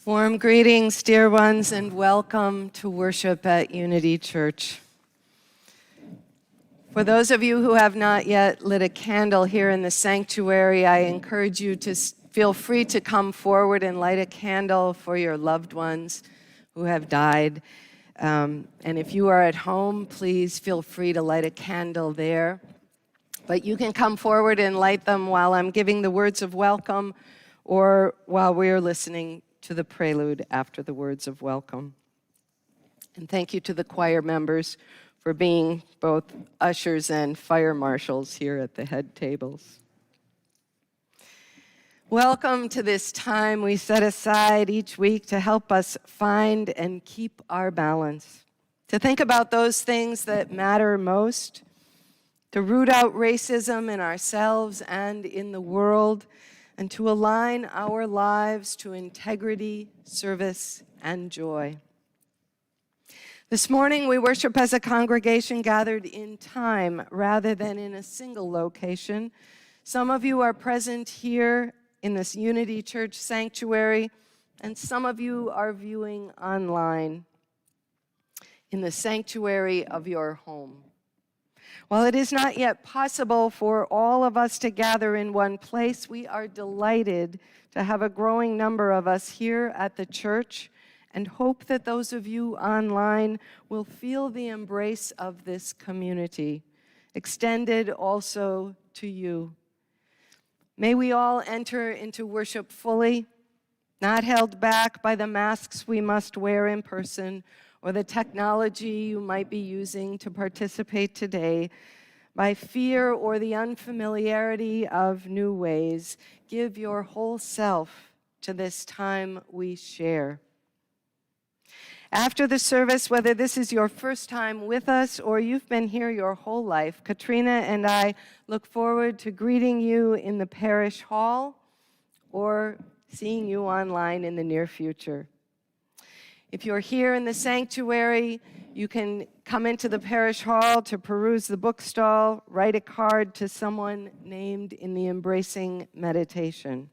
Warm greetings, dear ones, and welcome to worship at Unity Church. For those of you who have not yet lit a candle here in the sanctuary, I encourage you to feel free to come forward and light a candle for your loved ones who have died. And if you are at home, please feel free to light a candle there. But you can come forward and light them while I'm giving the words of welcome or while we're listening to the prelude after the words of welcome. And thank you to the choir members for being both ushers and fire marshals here at the head tables. Welcome to this time we set aside each week to help us find and keep our balance, to think about those things that matter most, to root out racism in ourselves and in the world, and to align our lives to integrity, service, and joy. This morning, we worship as a congregation gathered in time rather than in a single location. Some of you are present here in this Unity Church sanctuary, and some of you are viewing online in the sanctuary of your home. While it is not yet possible for all of us to gather in one place, we are delighted to have a growing number of us here at the church and hope that those of you online will feel the embrace of this community, extended also to you. May we all enter into worship fully, not held back by the masks we must wear in person or the technology you might be using to participate today, by fear or the unfamiliarity of new ways. Give your whole self to this time we share. After the service, whether this is your first time with us or you've been here your whole life, Katrina and I look forward to greeting you in the parish hall or seeing you online in the near future. If you're here in the sanctuary, you can come into the parish hall to peruse the book stall, write a card to someone named in the embracing meditation.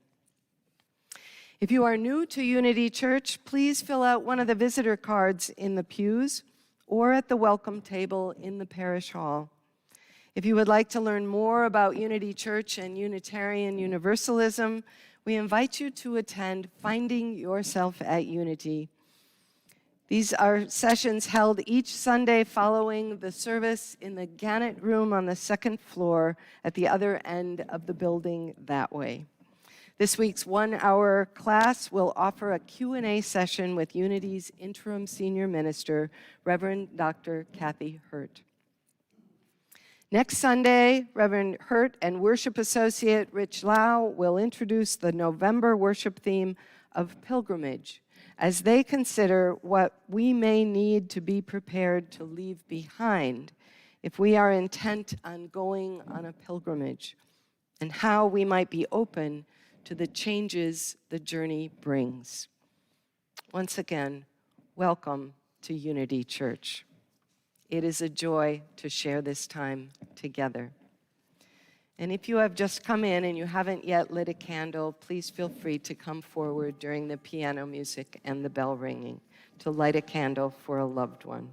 If you are new to Unity Church, please fill out one of the visitor cards in the pews or at the welcome table in the parish hall. If you would like to learn more about Unity Church and Unitarian Universalism, we invite you to attend Finding Yourself at Unity. These are sessions held each Sunday following the service in the Gannett Room on the second floor at the other end of the building that way. This week's one-hour class will offer a Q&A session with Unity's interim senior minister, Reverend Dr. Kathy Hurt. Next Sunday, Reverend Hurt and worship associate Rich Lau will introduce the November worship theme of pilgrimage as they consider what we may need to be prepared to leave behind if we are intent on going on a pilgrimage, and how we might be open to the changes the journey brings. Once again, welcome to Unity Church. It is a joy to share this time together. And if you have just come in and you haven't yet lit a candle, please feel free to come forward during the piano music and the bell ringing to light a candle for a loved one.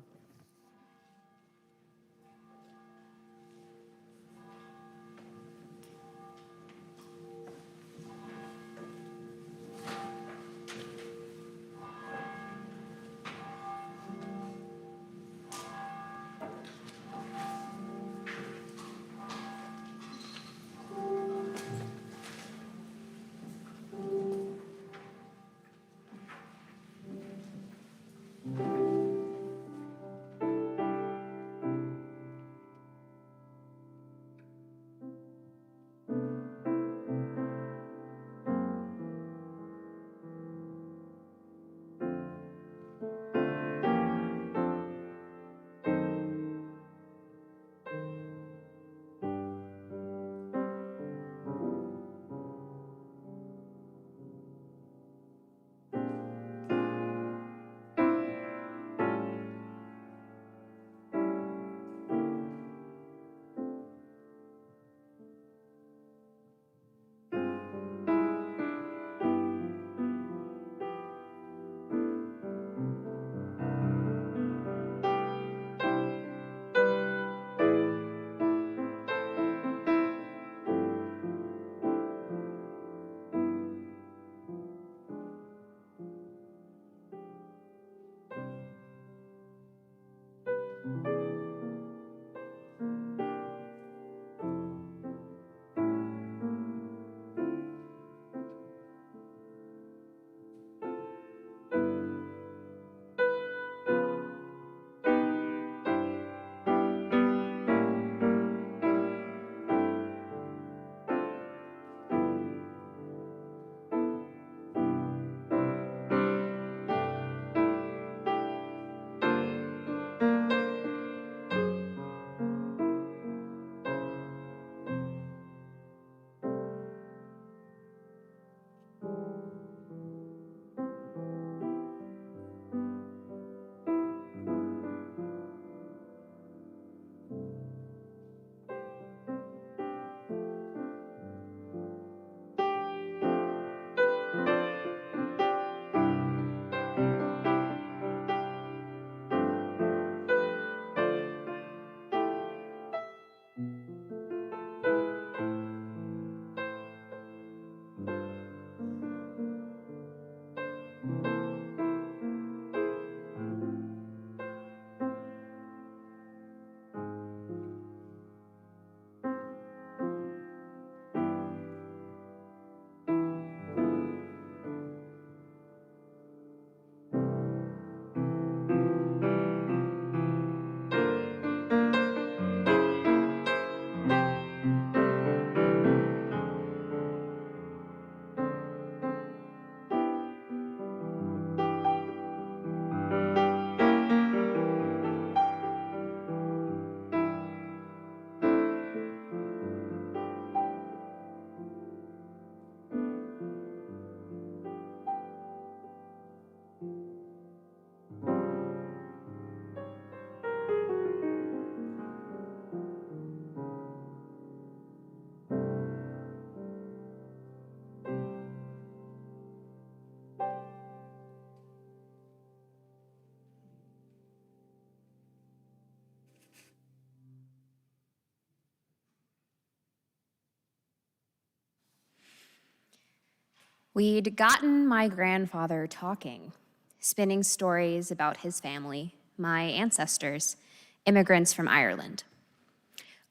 We'd gotten my grandfather talking, spinning stories about his family, my ancestors, immigrants from Ireland.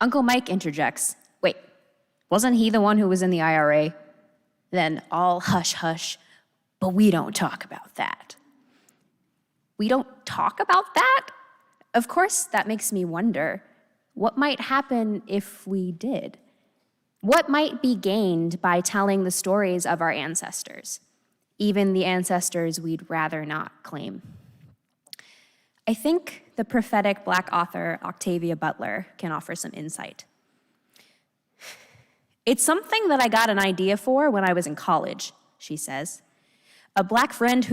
Uncle Mike interjects, "Wait, wasn't he the one who was in the IRA?" Then all hush hush, "But we don't talk about that." We don't talk about that? Of course, that makes me wonder, what might happen if we did? What might be gained by telling the stories of our ancestors, even the ancestors we'd rather not claim? I think the prophetic Black author Octavia Butler can offer some insight. "It's something that I got an idea for when I was in college," she says. "A Black friend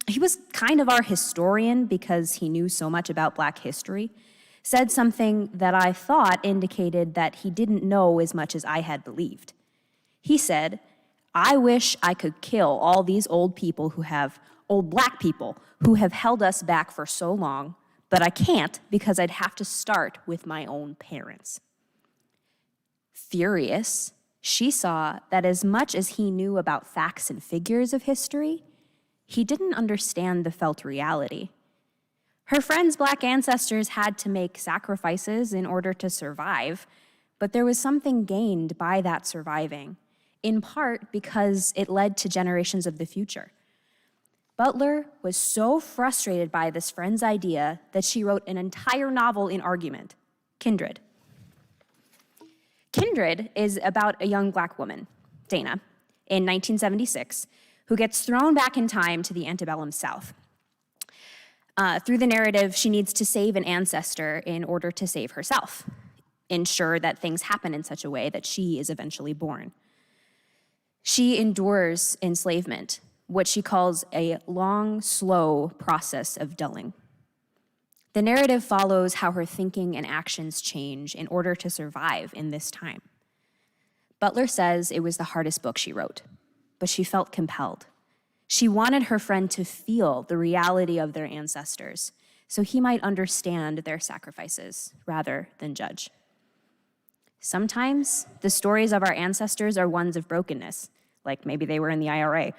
he was kind of our historian because he knew so much about Black history, said something that I thought indicated that he didn't know as much as I had believed. He said, 'I wish I could kill all these old Black people who have held us back for so long, but I can't because I'd have to start with my own parents.'" Furious, she saw that as much as he knew about facts and figures of history, he didn't understand the felt reality. Her friend's Black ancestors had to make sacrifices in order to survive, but there was something gained by that surviving, in part because it led to generations of the future. Butler was so frustrated by this friend's idea that she wrote an entire novel in argument, Kindred. Kindred is about a young Black woman, Dana, in 1976, who gets thrown back in time to the antebellum South. Through the narrative, she needs to save an ancestor in order to save herself, ensure that things happen in such a way that she is eventually born. She endures enslavement, what she calls a long, slow process of dulling. The narrative follows how her thinking and actions change in order to survive in this time. Butler says it was the hardest book she wrote, but she felt compelled. She wanted her friend to feel the reality of their ancestors so he might understand their sacrifices rather than judge. Sometimes the stories of our ancestors are ones of brokenness, like maybe they were in the IRA.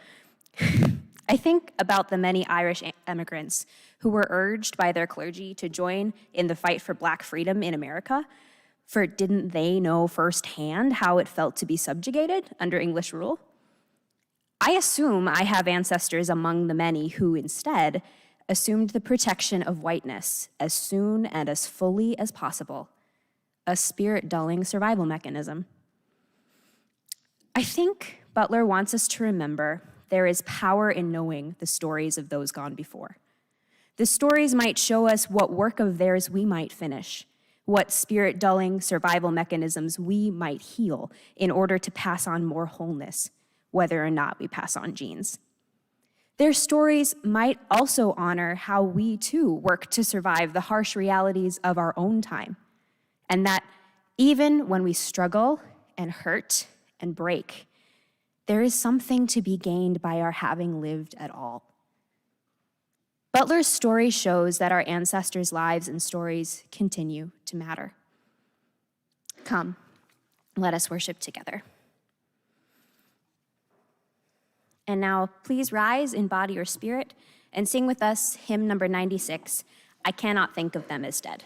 I think about the many Irish immigrants who were urged by their clergy to join in the fight for Black freedom in America, for didn't they know firsthand how it felt to be subjugated under English rule? I assume I have ancestors among the many who instead assumed the protection of whiteness as soon and as fully as possible, a spirit-dulling survival mechanism. I think Butler wants us to remember there is power in knowing the stories of those gone before. The stories might show us what work of theirs we might finish, what spirit-dulling survival mechanisms we might heal in order to pass on more wholeness, whether or not we pass on genes. Their stories might also honor how we too work to survive the harsh realities of our own time, and that even when we struggle and hurt and break, there is something to be gained by our having lived at all. Butler's story shows that our ancestors' lives and stories continue to matter. Come, let us worship together. And now, please rise in body or spirit and sing with us hymn number 96, "I Cannot Think of Them as Dead."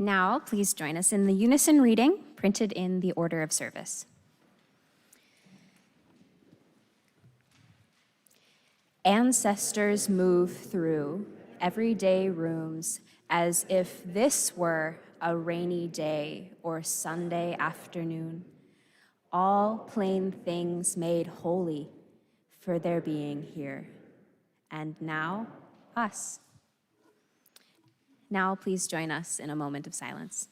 Now, please join us in the unison reading printed in the order of service. Ancestors move through everyday rooms as if this were a rainy day or Sunday afternoon, all plain things made holy for their being here. And now, us. Now, please join us in a moment of silence.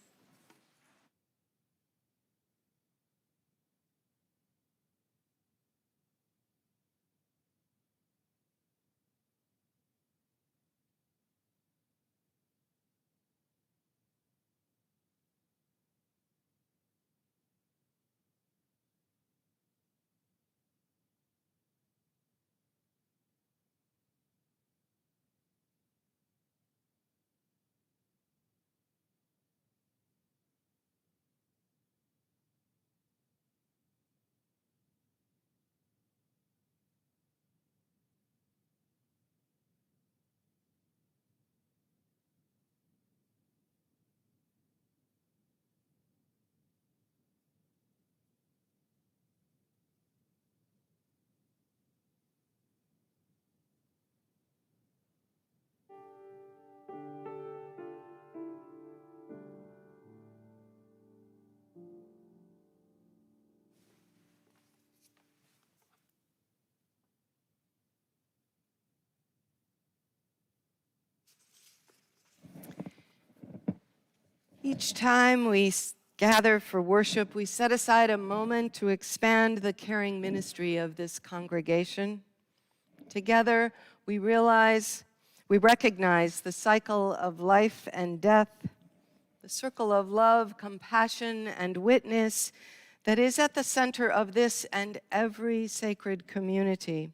Each time we gather for worship, we set aside a moment to expand the caring ministry of this congregation. Together, we recognize the cycle of life and death, the circle of love, compassion, and witness that is at the center of this and every sacred community.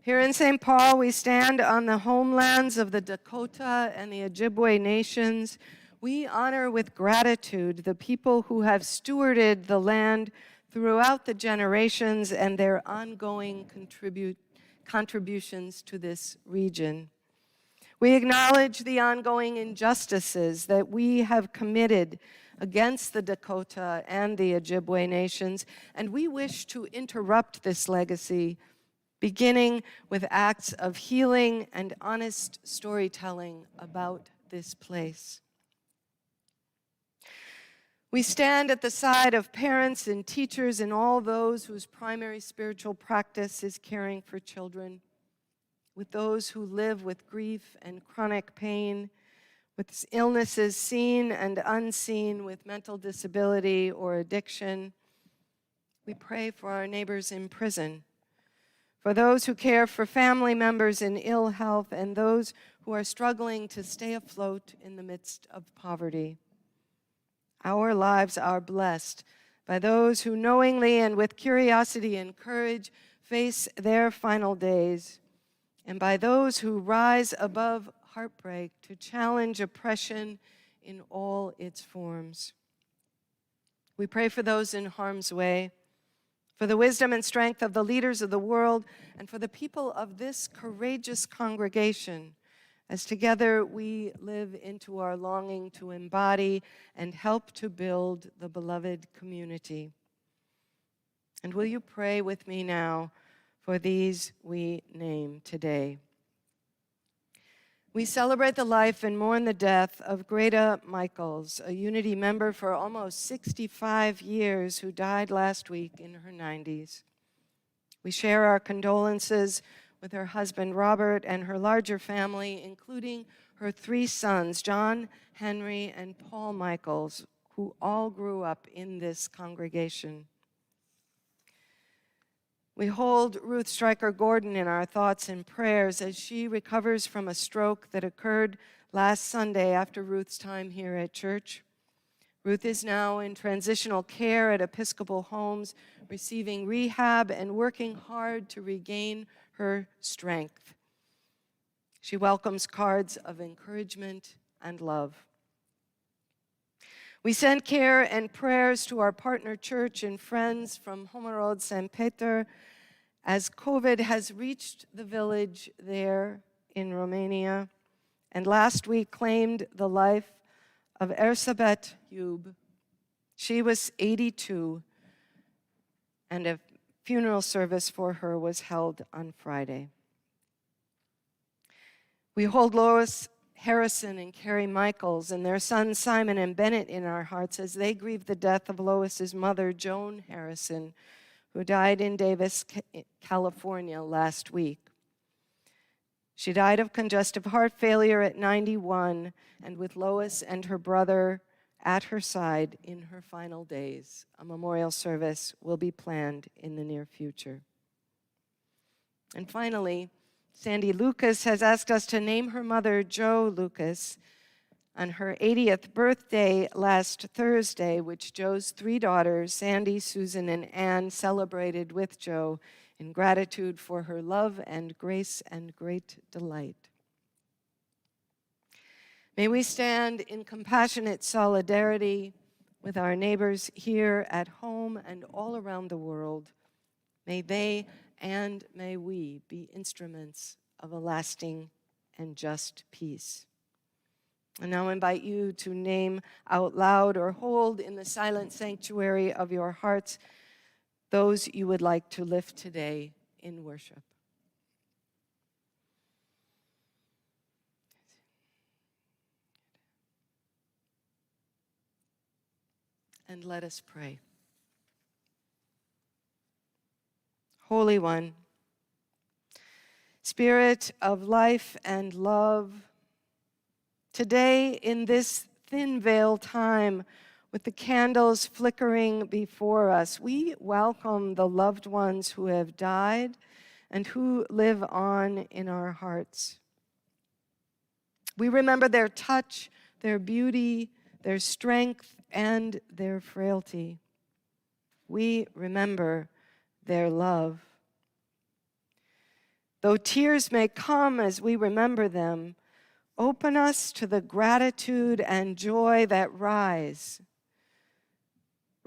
Here in St. Paul, we stand on the homelands of the Dakota and the Ojibwe nations. We honor with gratitude the people who have stewarded the land throughout the generations and their ongoing contributions to this region. We acknowledge the ongoing injustices that we have committed against the Dakota and the Ojibwe nations, and we wish to interrupt this legacy, beginning with acts of healing and honest storytelling about this place. We stand at the side of parents and teachers and all those whose primary spiritual practice is caring for children, with those who live with grief and chronic pain, with illnesses seen and unseen, with mental disability or addiction. We pray for our neighbors in prison, for those who care for family members in ill health, and those who are struggling to stay afloat in the midst of poverty. Our lives are blessed by those who knowingly and with curiosity and courage face their final days, and by those who rise above heartbreak to challenge oppression in all its forms. We pray for those in harm's way, for the wisdom and strength of the leaders of the world, and for the people of this courageous congregation, as together we live into our longing to embody and help to build the beloved community. And will you pray with me now for these we name today? We celebrate the life and mourn the death of Greta Michaels, a Unity member for almost 65 years who died last week in her 90s. We share our condolences with her husband Robert and her larger family, including her 3 sons, John, Henry, and Paul Michaels, who all grew up in this congregation. We hold Ruth Stryker Gordon in our thoughts and prayers as she recovers from a stroke that occurred last Sunday after Ruth's time here at church. Ruth is now in transitional care at Episcopal Homes, receiving rehab and working hard to regain her strength. She welcomes cards of encouragement and love. We send care and prayers to our partner church and friends from Homerod St. Peter as COVID has reached the village there in Romania and last week claimed the life of Ersabet Yub. She was 82, and a funeral service for her was held on Friday. We hold Lois Harrison and Carrie Michaels and their sons Simon and Bennett in our hearts as they grieve the death of Lois's mother, Joan Harrison, who died in Davis, California last week. She died of congestive heart failure at 91, and with Lois and her brother at her side in her final days. A memorial service will be planned in the near future. And finally, Sandy Lucas has asked us to name her mother, Jo Lucas, on her 80th birthday last Thursday, which Jo's three daughters, Sandy, Susan, and Anne, celebrated with Jo in gratitude for her love and grace and great delight. May we stand in compassionate solidarity with our neighbors here at home and all around the world. May they and may we be instruments of a lasting and just peace. And now I invite you to name out loud or hold in the silent sanctuary of your hearts those you would like to lift today in worship. And let us pray. Holy One, Spirit of life and love, today in this thin veil time, with the candles flickering before us, we welcome the loved ones who have died and who live on in our hearts. We remember their touch, their beauty, their strength, and their frailty. We remember their love. Though tears may come as we remember them, open us to the gratitude and joy that rise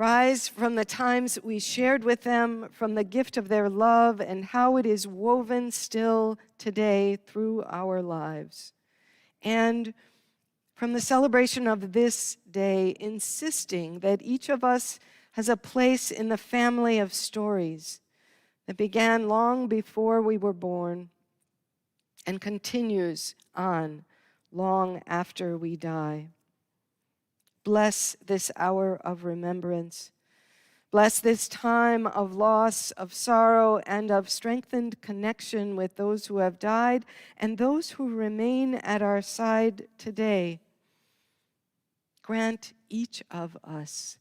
from the times we shared with them, from the gift of their love and how it is woven still today through our lives. And from the celebration of this day, insisting that each of us has a place in the family of stories that began long before we were born and continues on long after we die. Bless this hour of remembrance. Bless this time of loss, of sorrow, and of strengthened connection with those who have died and those who remain at our side today. Grant each of us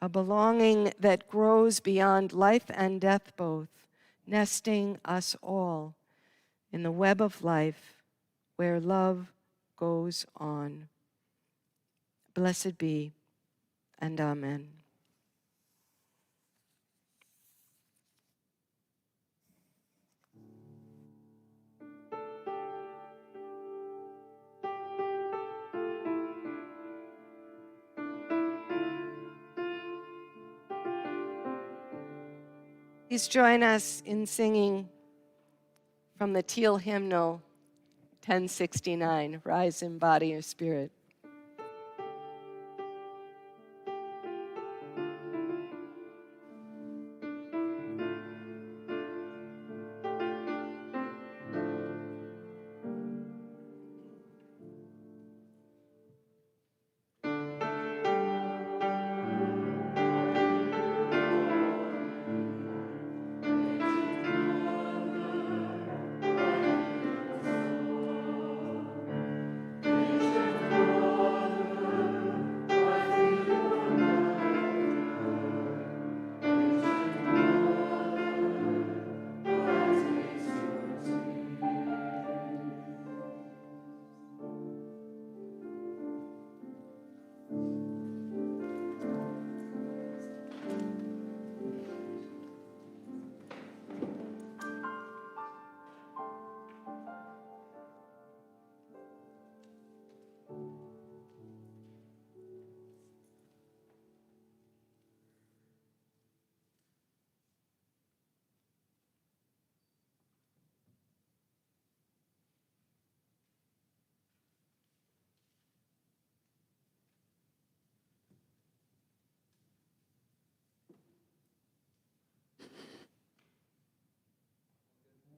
a belonging that grows beyond life and death both, nesting us all in the web of life where love goes on. Blessed be, and amen. Please join us in singing from the Teal hymnal 1069, Rise in Body or Spirit.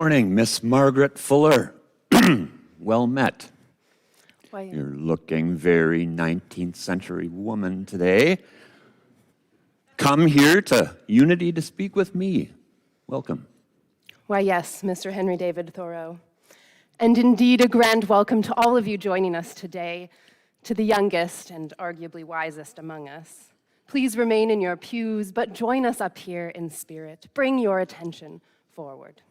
Morning, Miss Margaret Fuller. Well met. Why, You're looking very 19th century woman today. Come here to Unity to speak with me. Welcome. why, yes, Mr. Henry David Thoreau. And indeed, a grand welcome to all of you joining us today, to the youngest and arguably wisest among us. Please remain in your pews, but join us up here in spirit. Bring your attention forward.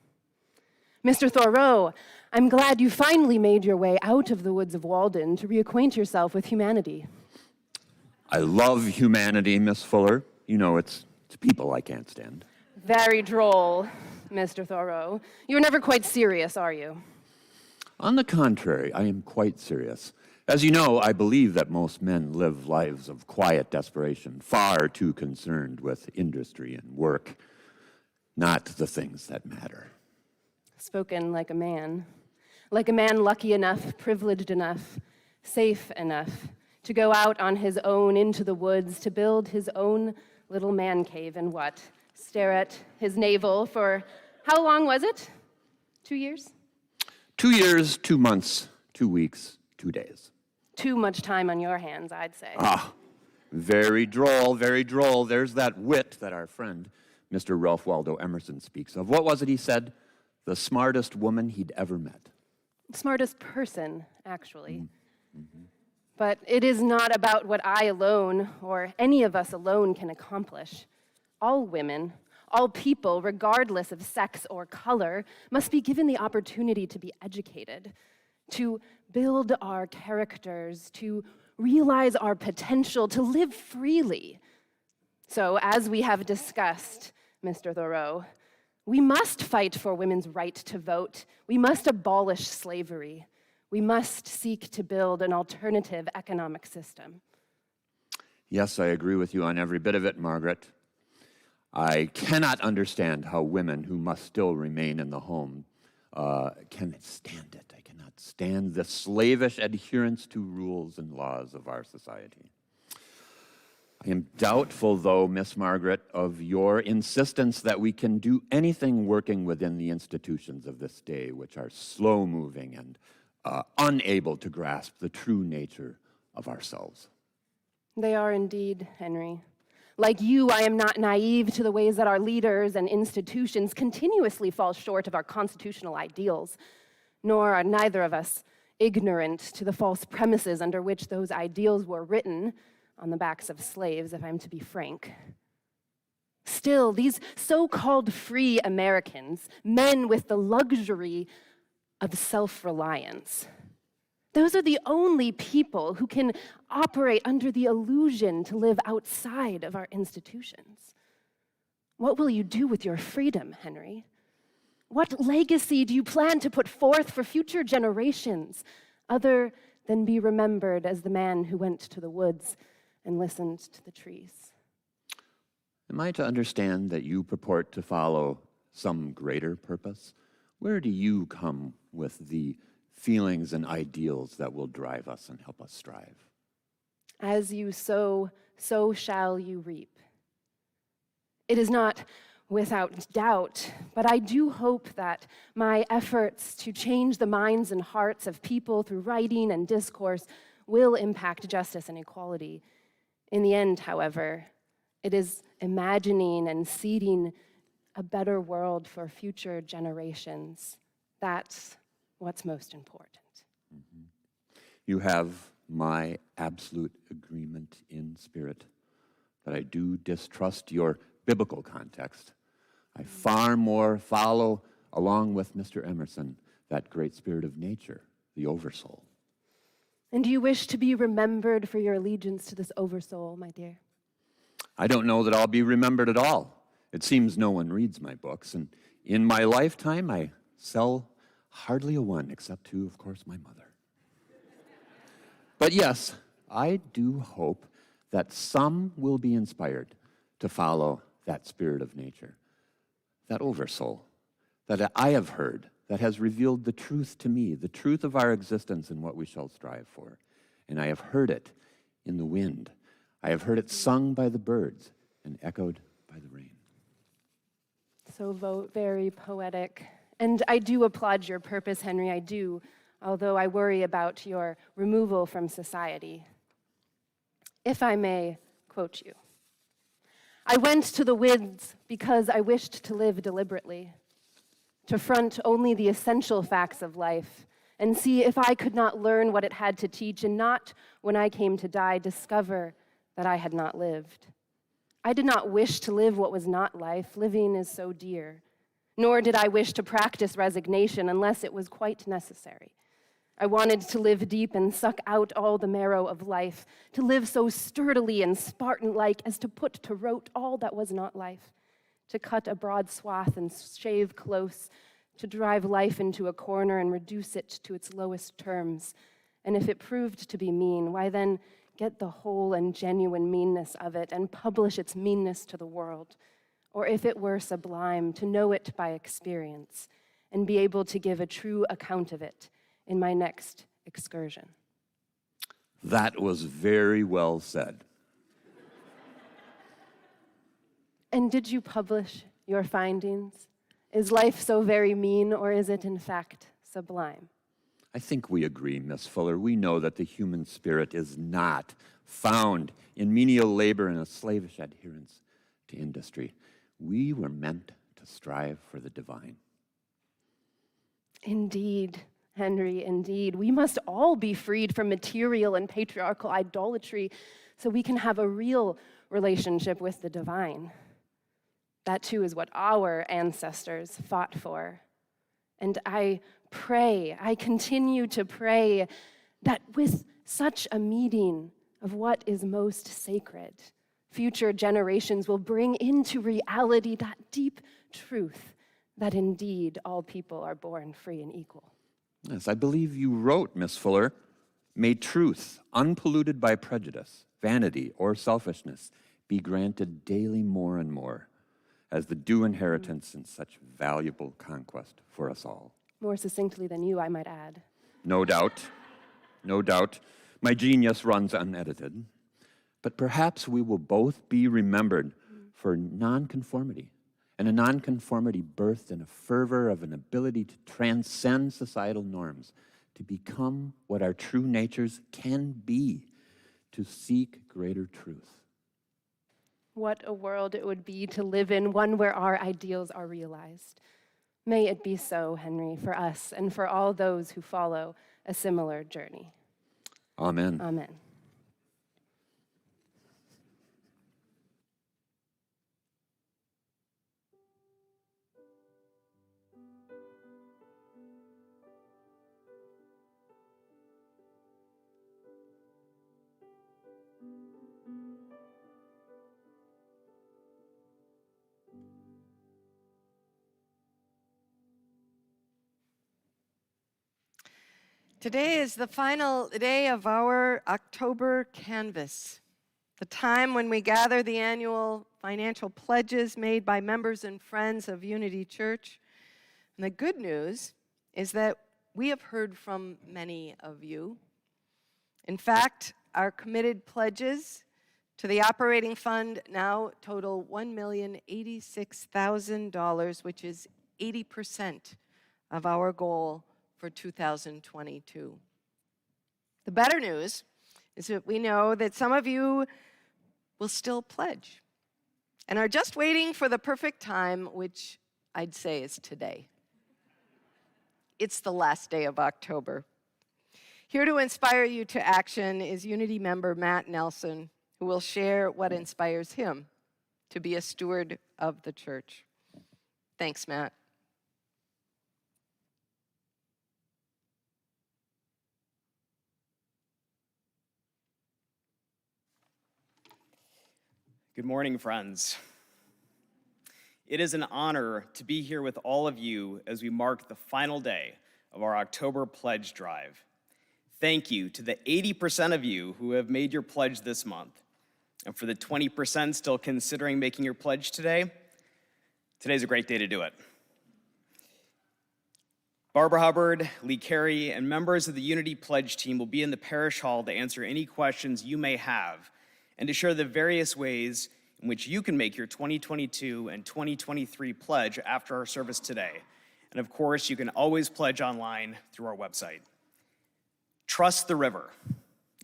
Mr. Thoreau, I'm glad you finally made your way out of the woods of Walden to reacquaint yourself with humanity. I love humanity, Miss Fuller. You know, it's people I can't stand. Very droll, Mr. Thoreau. You're never quite serious, are you? On the contrary, I am quite serious. As you know, I believe that most men live lives of quiet desperation, far too concerned with industry and work, not the things that matter. Spoken like a man lucky enough, privileged enough, safe enough to go out on his own into the woods to build his own little man cave and what? Stare at his navel for, how long was it? 2 years? 2 years, 2 months, 2 weeks, 2 days. Too much time on your hands, I'd say. Very droll, very droll. There's that wit that our friend, Mr. Ralph Waldo Emerson, speaks of. What was it he said? The smartest woman he'd ever met. Smartest person, actually. But it is not about what I alone, or any of us alone, can accomplish. All women, all people, regardless of sex or color, must be given the opportunity to be educated, to build our characters, to realize our potential, to live freely. So, as we have discussed, Mr. Thoreau, we must fight for women's right to vote. We must abolish slavery. We must seek to build an alternative economic system. Yes, I agree with you on every bit of it, Margaret. I cannot understand how women who must still remain in the home can stand it. I cannot stand the slavish adherence to rules and laws of our society. I am doubtful, though, Miss Margaret, of your insistence that we can do anything working within the institutions of this day, which are slow-moving and unable to grasp the true nature of ourselves. They are indeed, Henry. Like you, I am not naive to the ways that our leaders and institutions continuously fall short of our constitutional ideals, nor are neither of us ignorant to the false premises under which those ideals were written on the backs of slaves, if I'm to be frank. Still, these so-called free Americans, men with the luxury of self-reliance, those are the only people who can operate under the illusion to live outside of our institutions. What will you do with your freedom, Henry? What legacy do you plan to put forth for future generations, other than be remembered as the man who went to the woods and listened to the trees? Am I to understand that you purport to follow some greater purpose? Where do you come with the feelings and ideals that will drive us and help us strive? As you sow, so shall you reap. It is not without doubt, but I do hope that my efforts to change the minds and hearts of people through writing and discourse will impact justice and equality. In the end, however, it is imagining and seeding a better world for future generations. That's what's most important. You have my absolute agreement in spirit, but I do distrust your biblical context. I far more follow, along with Mr. Emerson, that great spirit of nature, the oversoul. And do you wish to be remembered for your allegiance to this oversoul, my dear? I don't know that I'll be remembered at all. It seems no one reads my books, and in my lifetime I sell hardly a one, except to, of course, my mother. But yes, I do hope that some will be inspired to follow that spirit of nature, that oversoul that I have heard, that has revealed the truth to me, the truth of our existence and what we shall strive for. And I have heard it in the wind. I have heard it sung by the birds and echoed by the rain. So very poetic And I do applaud your purpose, Henry, I do, although I worry about your removal from society. If I may quote you, "I went to the woods because I wished to live deliberately, to front only the essential facts of life, and see if I could not learn what it had to teach, and not, when I came to die, discover that I had not lived. I did not wish to live what was not life. Living is so dear. Nor did I wish to practice resignation unless it was quite necessary. I wanted to live deep and suck out all the marrow of life, to live so sturdily and Spartan-like as to put to rote all that was not life, to cut a broad swath and shave close, to drive life into a corner and reduce it to its lowest terms. And if it proved to be mean, why then get the whole and genuine meanness of it and publish its meanness to the world. Or if it were sublime, to know it by experience and be able to give a true account of it in my next excursion." That was very well said. And did you publish your findings? Is life so very mean, or is it in fact sublime? I think we agree, Miss Fuller. We know that the human spirit is not found in menial labor and a slavish adherence to industry. We were meant to strive for the divine. Indeed, Henry, indeed. We must all be freed from material and patriarchal idolatry so we can have a real relationship with the divine. That too is what our ancestors fought for. And I pray, I continue to pray that with such a meeting of what is most sacred, future generations will bring into reality that deep truth that indeed all people are born free and equal. Yes, I believe you wrote, Miss Fuller, "May truth, unpolluted by prejudice, vanity, or selfishness, be granted daily more and more as the due inheritance in such valuable conquest for us all." More succinctly than you, I might add. No doubt, no doubt. My genius runs unedited. But perhaps we will both be remembered for nonconformity, and a nonconformity birthed in a fervor of an ability to transcend societal norms, to become what our true natures can be, to seek greater truth. What a world it would be to live in, one where our ideals are realized. May it be so, Henry, for us and for all those who follow a similar journey. Amen. Amen. Today is the final day of our October canvas, the time when we gather the annual financial pledges made by members and friends of Unity Church. And the good news is that we have heard from many of you. In fact, our committed pledges to the operating fund now total $1,086,000, which is 80% of our goal for 2022. The better news is that we know that some of you will still pledge and are just waiting for the perfect time, which I'd say is today. It's the last day of October. Here to inspire you to action is Unity member Matt Nelson, who will share what inspires him to be a steward of the church. Thanks, Matt. Good morning, friends. It is an honor to be here with all of you as we mark the final day of our October pledge drive. Thank you to the 80% of you who have made your pledge this month. And for the 20% still considering making your pledge today, today's a great day to do it. Barbara Hubbard, Lee Carey, and members of the Unity Pledge team will be in the parish hall to answer any questions you may have and to share the various ways in which you can make your 2022 and 2023 pledge after our service today. And of course, you can always pledge online through our website. Trust the river,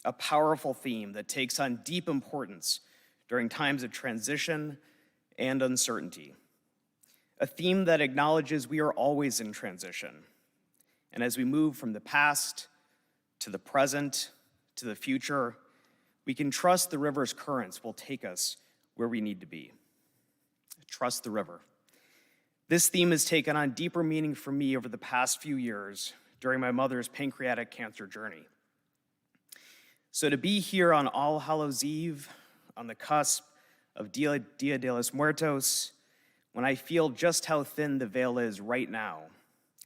a powerful theme that takes on deep importance during times of transition and uncertainty. A theme that acknowledges we are always in transition. And as we move from the past to the present to the future, we can trust the river's currents will take us where we need to be. Trust the river. This theme has taken on deeper meaning for me over the past few years during my mother's pancreatic cancer journey. So to be here on All Hallows Eve, on the cusp of Día de los Muertos, when I feel just how thin the veil is right now,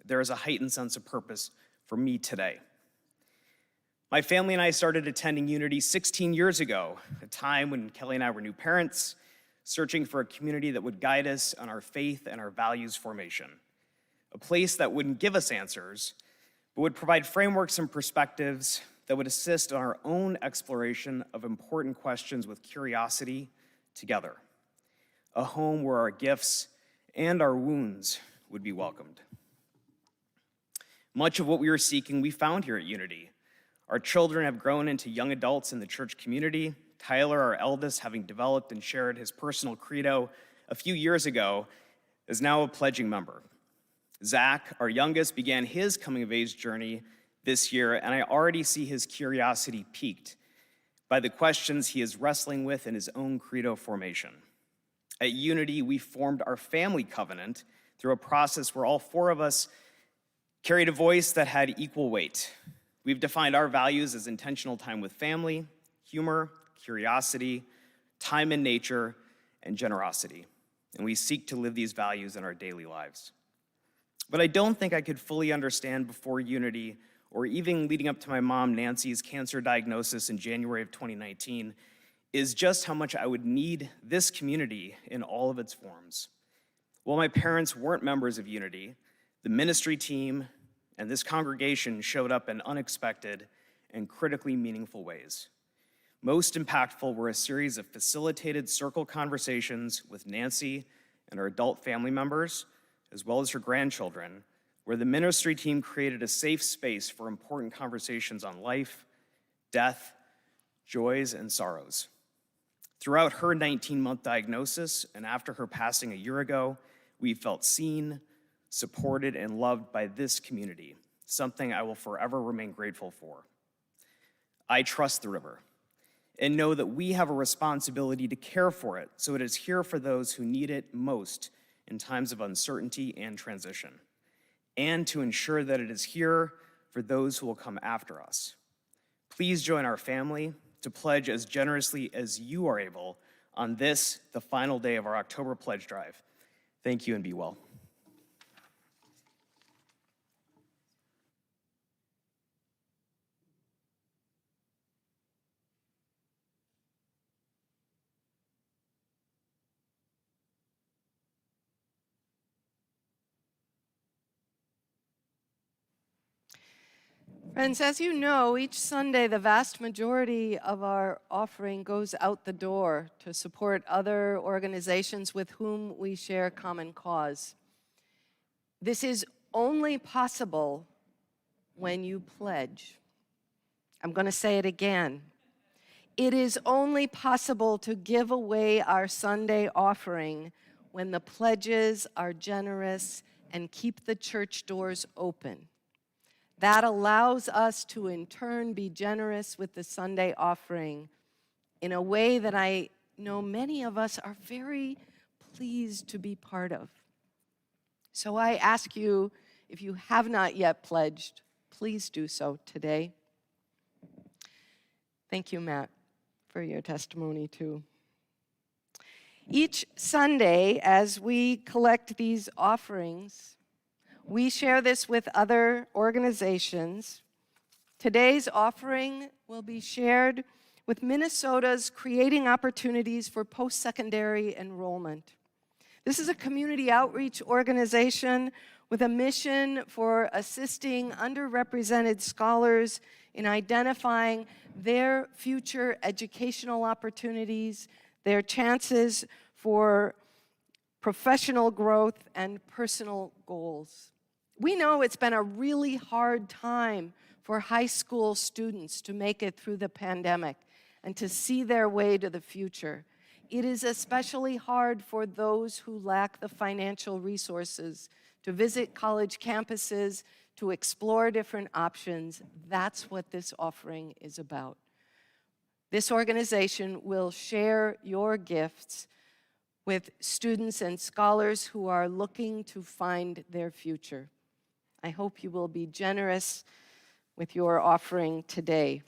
there is a heightened sense of purpose for me today. My family and I started attending Unity 16 years ago, a time when Kelly and I were new parents, searching for a community that would guide us on our faith and our values formation. A place that wouldn't give us answers, but would provide frameworks and perspectives that would assist on our own exploration of important questions with curiosity together. A home where our gifts and our wounds would be welcomed. Much of what we were seeking, we found here at Unity. Our children have grown into young adults in the church community. Tyler, our eldest, having developed and shared his personal credo a few years ago, is now a pledging member. Zach, our youngest, began his coming-of-age journey this year, and I already see his curiosity piqued by the questions he is wrestling with in his own credo formation. At Unity, we formed our family covenant through a process where all four of us carried a voice that had equal weight. We've defined our values as intentional time with family, humor, curiosity, time in nature, and generosity. And we seek to live these values in our daily lives. But I don't think I could fully understand before Unity, or even leading up to my mom Nancy's cancer diagnosis in January of 2019, is just how much I would need this community in all of its forms. While my parents weren't members of Unity, the ministry team and this congregation showed up in unexpected and critically meaningful ways. Most impactful were a series of facilitated circle conversations with Nancy and her adult family members, as well as her grandchildren, where the ministry team created a safe space for important conversations on life, death, joys, and sorrows. Throughout her 19-month diagnosis and after her passing a year ago, we felt seen, supported, and loved by this community, something I will forever remain grateful for. I trust the river and know that we have a responsibility to care for it so it is here for those who need it most in times of uncertainty and transition, and to ensure that it is here for those who will come after us. Please join our family to pledge as generously as you are able on this, the final day of our October pledge drive. Thank you and be well. Friends, as you know, each Sunday the vast majority of our offering goes out the door to support other organizations with whom we share common cause. This is only possible when you pledge. I'm going to say it again. It is only possible to give away our Sunday offering when the pledges are generous and keep the church doors open. That allows us to, in turn, be generous with the Sunday offering in a way that I know many of us are very pleased to be part of. So I ask you, if you have not yet pledged, please do so today. Thank you, Matt, for your testimony, too. Each Sunday, as we collect these offerings, we share this with other organizations. Today's offering will be shared with Minnesota's Creating Opportunities for Post-Secondary Enrollment. This is a community outreach organization with a mission for assisting underrepresented scholars in identifying their future educational opportunities, their chances for professional growth, and personal goals. We know it's been a really hard time for high school students to make it through the pandemic and to see their way to the future. It is especially hard for those who lack the financial resources to visit college campuses, to explore different options. That's what this offering is about. This organization will share your gifts with students and scholars who are looking to find their future. I hope you will be generous with your offering today.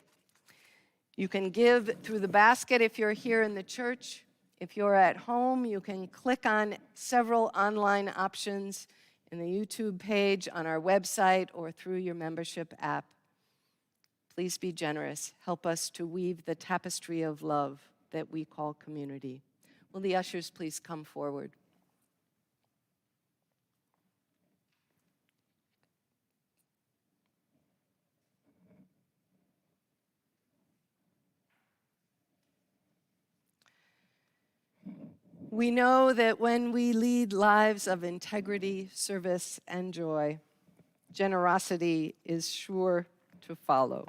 You can give through the basket if you're here in the church. If you're at home, you can click on several online options in the YouTube page, on our website, or through your membership app. Please be generous. Help us to weave the tapestry of love that we call community. Will the ushers please come forward? We know that when we lead lives of integrity, service, and joy, generosity is sure to follow.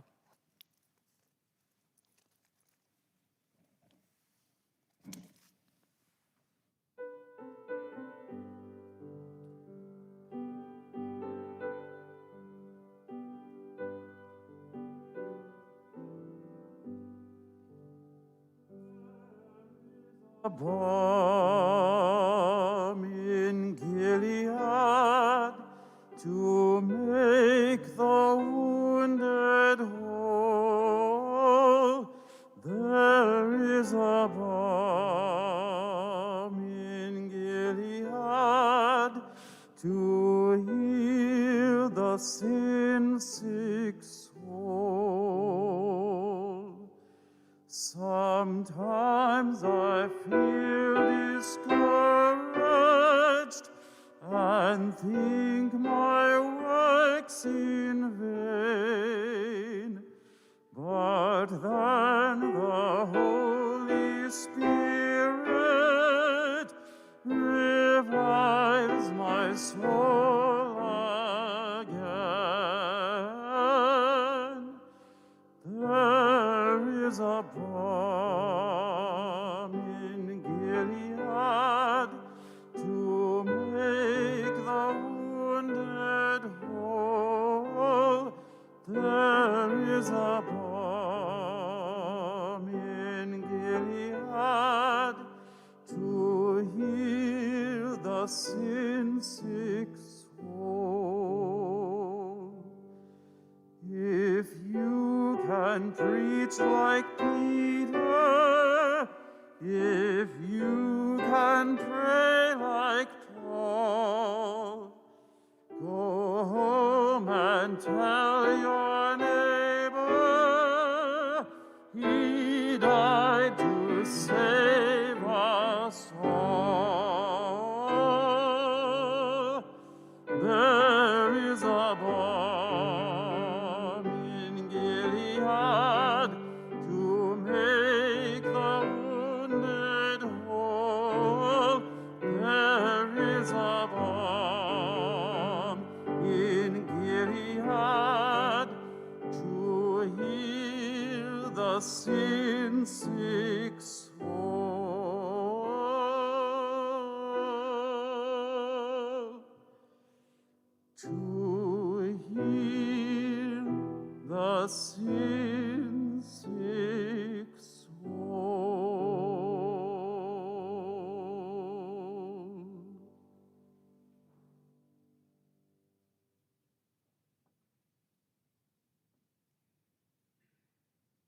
A balm in Gilead to make the wounded whole. There is a balm in Gilead to heal the sin-sick soul. Sometimes I feel discouraged and think my work's in vain, but then the Holy Spirit revives my soul again. There is a balm in Gilead to make the wounded whole. There is a balm in Gilead to heal the sin-sick soul. If you can preach like Peter, if you can pray like Paul, go home and tell your neighbor he died to save us all. There is a balm in Gilead to make the wounded whole. There is a balm in Gilead to heal the sin-sick soul. To heal the sin-sick soul.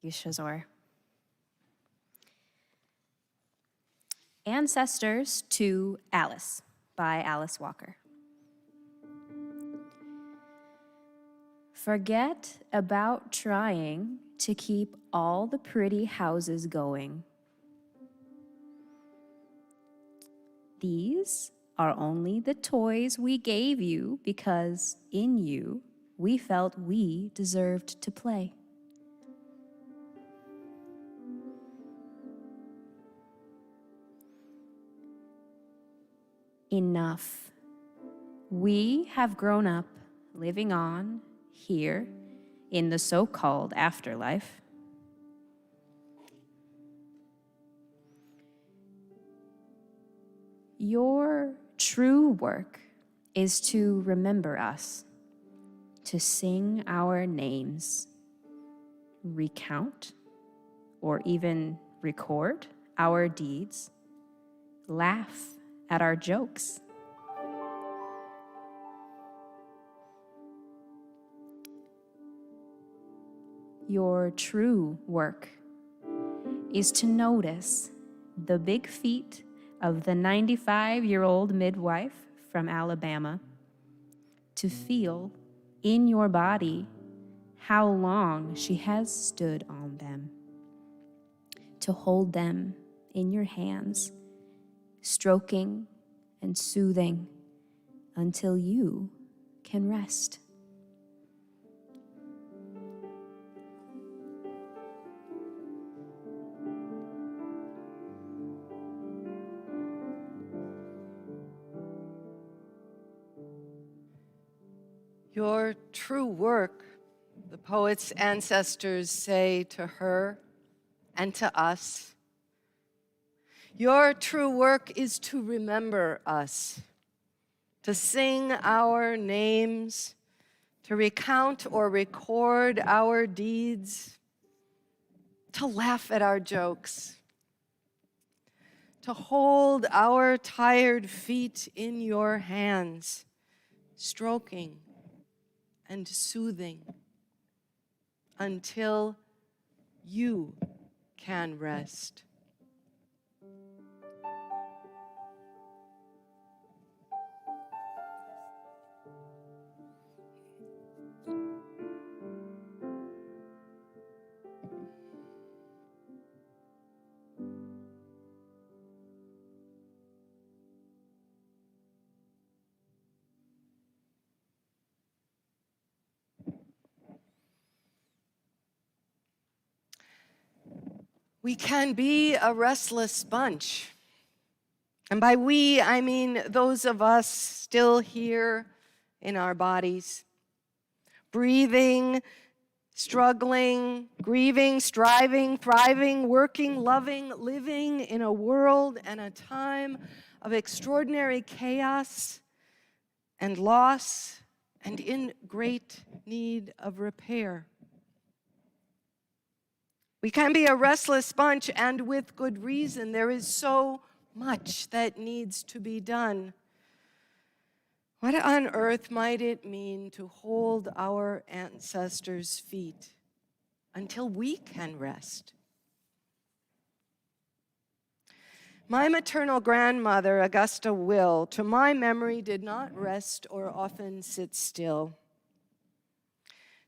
You, Shazor. Ancestors to Alice by Alice Walker. Forget about trying to keep all the pretty houses going. These are only the toys we gave you because in you we felt we deserved to play. Enough. We have grown up living on here in the so-called afterlife, your true work is to remember us, to sing our names, recount, or even record our deeds, laugh at our jokes. Your true work is to notice the big feet of the 95-year-old midwife from Alabama, to feel in your body how long she has stood on them, to hold them in your hands, stroking and soothing until you can rest. Your true work, the poet's ancestors say to her and to us, your true work is to remember us, to sing our names, to recount or record our deeds, to laugh at our jokes, to hold our tired feet in your hands, stroking and soothing until you can rest. We can be a restless bunch. And by we, I mean those of us still here in our bodies, breathing, struggling, grieving, striving, thriving, working, loving, living in a world and a time of extraordinary chaos and loss and in great need of repair. We can be a restless bunch, and with good reason. There is so much that needs to be done. What on earth might it mean to hold our ancestors' feet until we can rest? My maternal grandmother, Augusta Will, to my memory, did not rest or often sit still.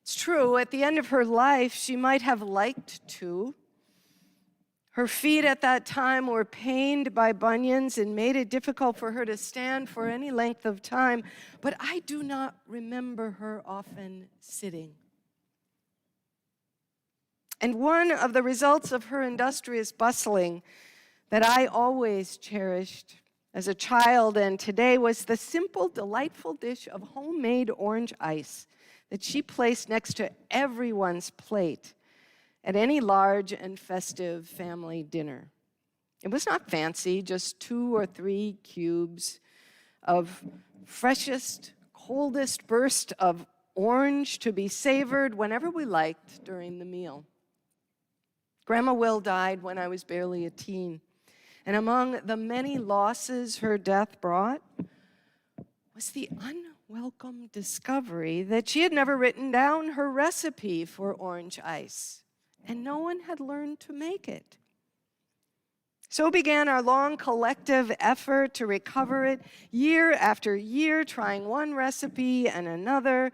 It's true, at the end of her life, she might have liked to. Her feet at that time were pained by bunions and made it difficult for her to stand for any length of time, but I do not remember her often sitting. And one of the results of her industrious bustling that I always cherished as a child and today was the simple, delightful dish of homemade orange ice that she placed next to everyone's plate at any large and festive family dinner. It was not fancy, just 2 or 3 cubes of freshest, coldest burst of orange to be savored whenever we liked during the meal. Grandma Will died when I was barely a teen, and among the many losses her death brought was the unwelcome discovery that she had never written down her recipe for orange ice, and no one had learned to make it. So began our long collective effort to recover it, year after year, trying one recipe and another.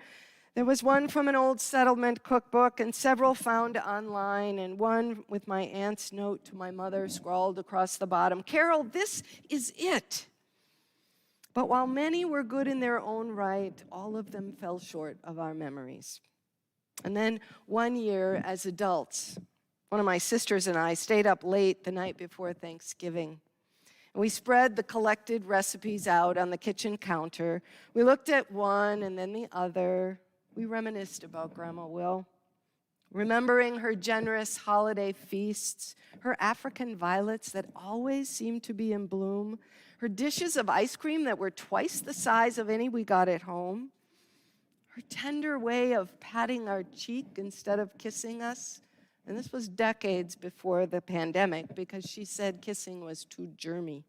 There was one from an old settlement cookbook and several found online, and one with my aunt's note to my mother scrawled across the bottom, "Carol, this is it." But while many were good in their own right, all of them fell short of our memories. And then one year as adults, one of my sisters and I stayed up late the night before Thanksgiving. We spread the collected recipes out on the kitchen counter. We looked at one and then the other. We reminisced about Grandma Will, remembering her generous holiday feasts, her African violets that always seemed to be in bloom, her dishes of ice cream that were twice the size of any we got at home, her tender way of patting our cheek instead of kissing us. And this was decades before the pandemic because she said kissing was too germy.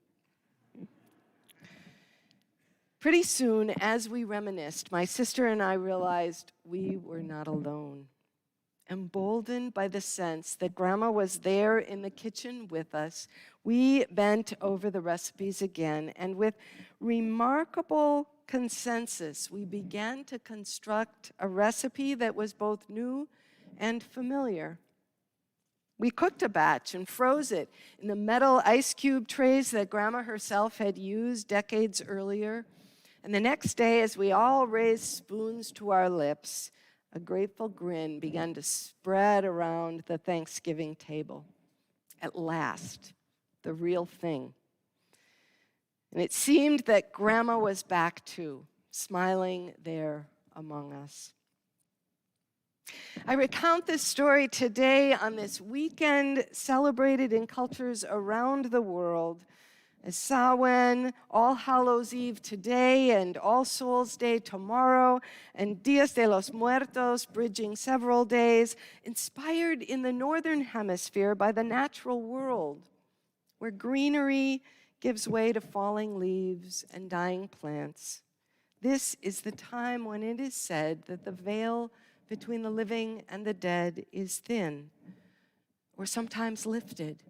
Pretty soon, as we reminisced, my sister and I realized we were not alone. Emboldened by the sense that Grandma was there in the kitchen with us, we bent over the recipes again, and with remarkable consensus, we began to construct a recipe that was both new and familiar. We cooked a batch and froze it in the metal ice cube trays that Grandma herself had used decades earlier. And the next day, as we all raised spoons to our lips, a grateful grin began to spread around the Thanksgiving table. At last, the real thing. And it seemed that Grandma was back too, smiling there among us. I recount this story today on this weekend celebrated in cultures around the world as Samhain, All Hallows Eve today, and All Souls Day tomorrow, and Día de los Muertos, bridging several days, inspired in the Northern Hemisphere by the natural world, where greenery gives way to falling leaves and dying plants. This is the time when it is said that the veil between the living and the dead is thin, or sometimes lifted.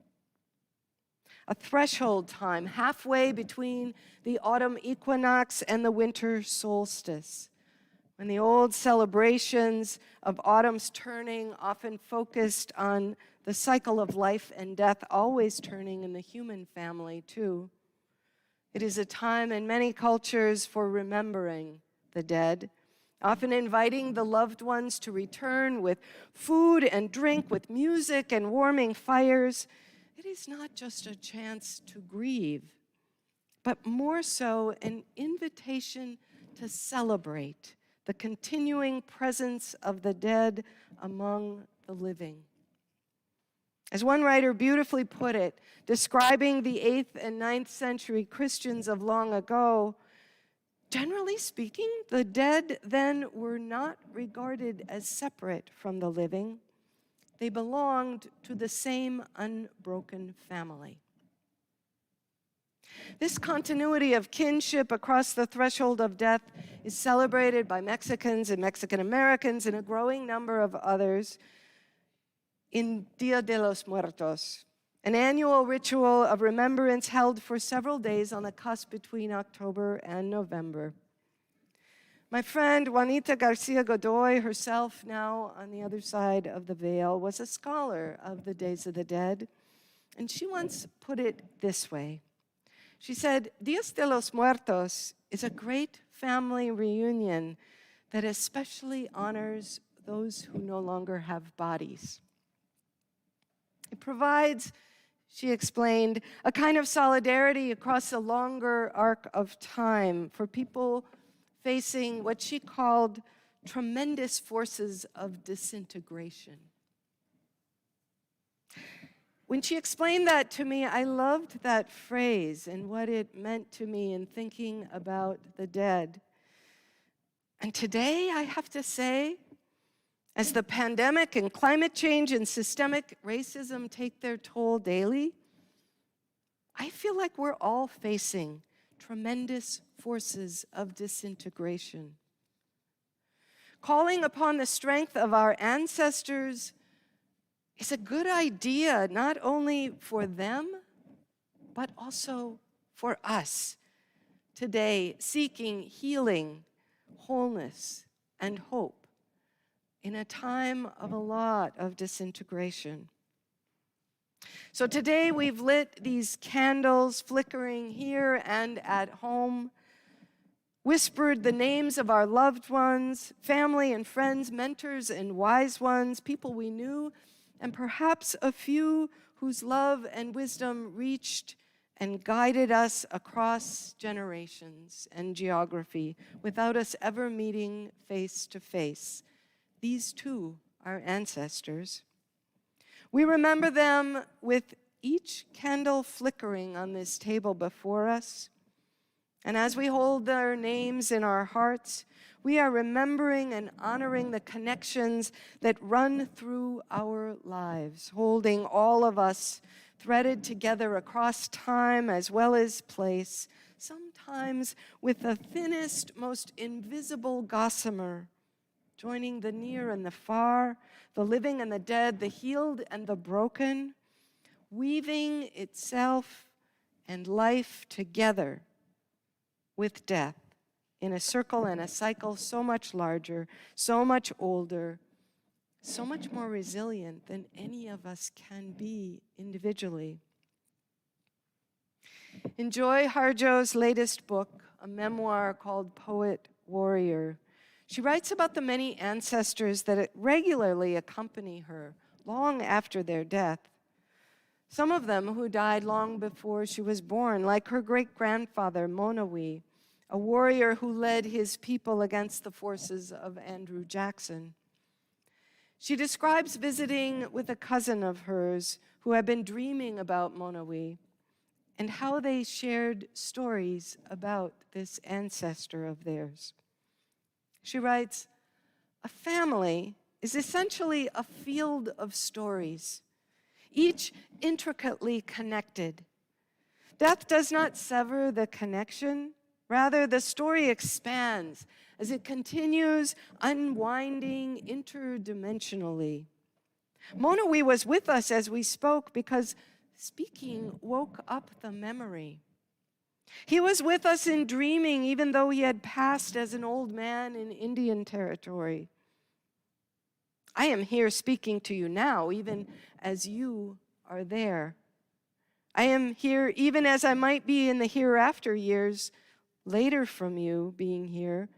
A threshold time halfway between the autumn equinox and the winter solstice, when the old celebrations of autumn's turning often focused on the cycle of life and death, always turning in the human family too. It is a time in many cultures for remembering the dead, often inviting the loved ones to return with food and drink, with music and warming fires. It is not just a chance to grieve, but more so an invitation to celebrate the continuing presence of the dead among the living. As one writer beautifully put it, describing the 8th and 9th century Christians of long ago, generally speaking, the dead then were not regarded as separate from the living. They belonged to the same unbroken family. This continuity of kinship across the threshold of death is celebrated by Mexicans and Mexican Americans and a growing number of others in Día de los Muertos, an annual ritual of remembrance held for several days on the cusp between October and November. My friend Juanita Garcia Godoy, herself now on the other side of the veil, was a scholar of the Days of the Dead, and she once put it this way. She said, Días de los Muertos is a great family reunion that especially honors those who no longer have bodies. It provides, she explained, a kind of solidarity across a longer arc of time for people facing what she called tremendous forces of disintegration. When she explained that to me, I loved that phrase and what it meant to me in thinking about the dead. And today, I have to say, as the pandemic and climate change and systemic racism take their toll daily, I feel like we're all facing tremendous forces of disintegration. Calling upon the strength of our ancestors is a good idea, not only for them, but also for us today, seeking healing, wholeness, and hope in a time of a lot of disintegration. So today we've lit these candles flickering here and at home, whispered the names of our loved ones, family and friends, mentors and wise ones, people we knew, and perhaps a few whose love and wisdom reached and guided us across generations and geography without us ever meeting face to face. These too are ancestors. We remember them with each candle flickering on this table before us. And as we hold their names in our hearts, we are remembering and honoring the connections that run through our lives, holding all of us threaded together across time as well as place, sometimes with the thinnest, most invisible gossamer, joining the near and the far, the living and the dead, the healed and the broken, weaving itself and life together with death in a circle and a cycle so much larger, so much older, so much more resilient than any of us can be individually. In Joy Harjo's latest book, a memoir called Poet Warrior, she writes about the many ancestors that regularly accompany her long after their death. Some of them who died long before she was born, like her great-grandfather, Monawi, a warrior who led his people against the forces of Andrew Jackson. She describes visiting with a cousin of hers who had been dreaming about Monawi and how they shared stories about this ancestor of theirs. She writes, "A family is essentially a field of stories, each intricately connected. Death does not sever the connection. Rather, the story expands as it continues unwinding interdimensionally. Monawi was with us as we spoke because speaking woke up the memory. He was with us in dreaming, even though he had passed as an old man in Indian territory. I am here speaking to you now, even as you are there. I am here even as I might be in the hereafter years, later from you being here,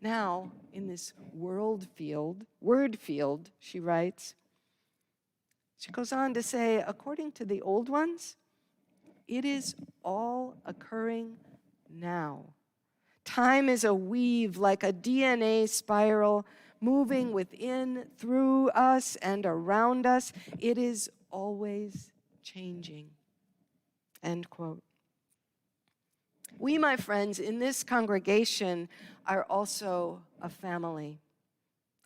now in this word field, she writes. She goes on to say, according to the old ones, it is all occurring now. Time is a weave like a DNA spiral moving within, through us, and around us. It is always changing." End quote. We, my friends, in this congregation are also a family,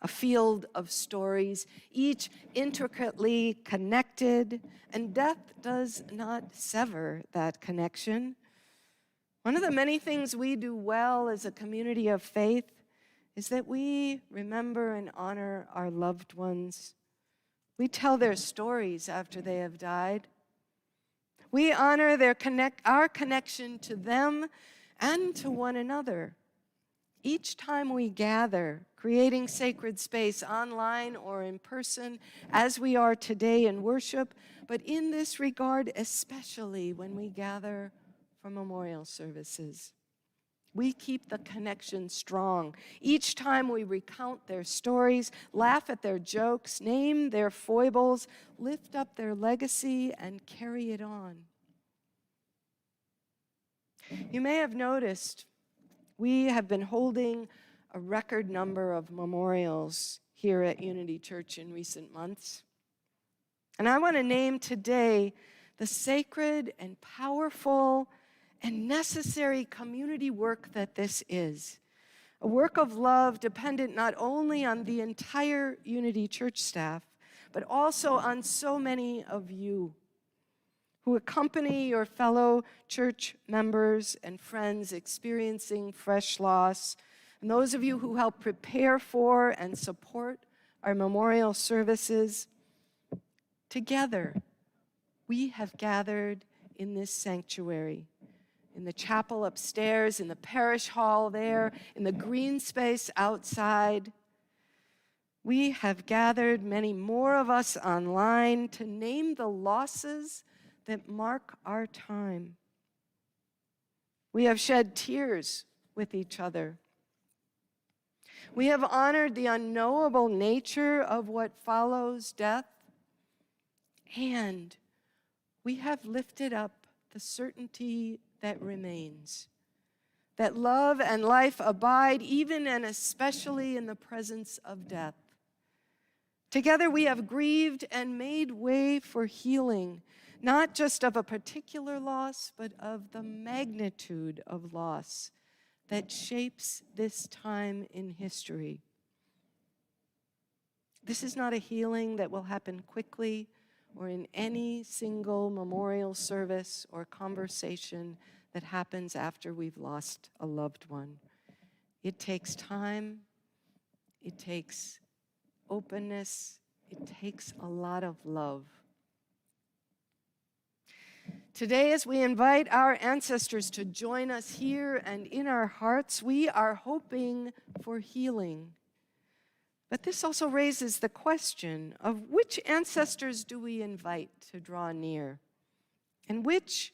a field of stories, each intricately connected, and death does not sever that connection. One of the many things we do well as a community of faith is that we remember and honor our loved ones. We tell their stories after they have died. We honor our connection to them and to one another. Each time we gather, creating sacred space online or in person, as we are today in worship, but in this regard, especially when we gather for memorial services. We keep the connection strong. Each time we recount their stories, laugh at their jokes, name their foibles, lift up their legacy, and carry it on. You may have noticed we have been holding a record number of memorials here at Unity Church in recent months. And I want to name today the sacred and powerful and necessary community work that this is. A work of love dependent not only on the entire Unity Church staff, but also on so many of you who accompany your fellow church members and friends experiencing fresh loss, and those of you who help prepare for and support our memorial services. Together, we have gathered in this sanctuary, in the chapel upstairs, in the parish hall there, in the green space outside. We have gathered, many more of us online, to name the losses that mark our time. We have shed tears with each other. We have honored the unknowable nature of what follows death, and we have lifted up the certainty that remains, that love and life abide even and especially in the presence of death. Together we have grieved and made way for healing, not just of a particular loss, but of the magnitude of loss that shapes this time in history. This is not a healing that will happen quickly or in any single memorial service or conversation that happens after we've lost a loved one. It takes time, it takes openness, it takes a lot of love. Today, as we invite our ancestors to join us here and in our hearts, we are hoping for healing. But this also raises the question of which ancestors do we invite to draw near? And which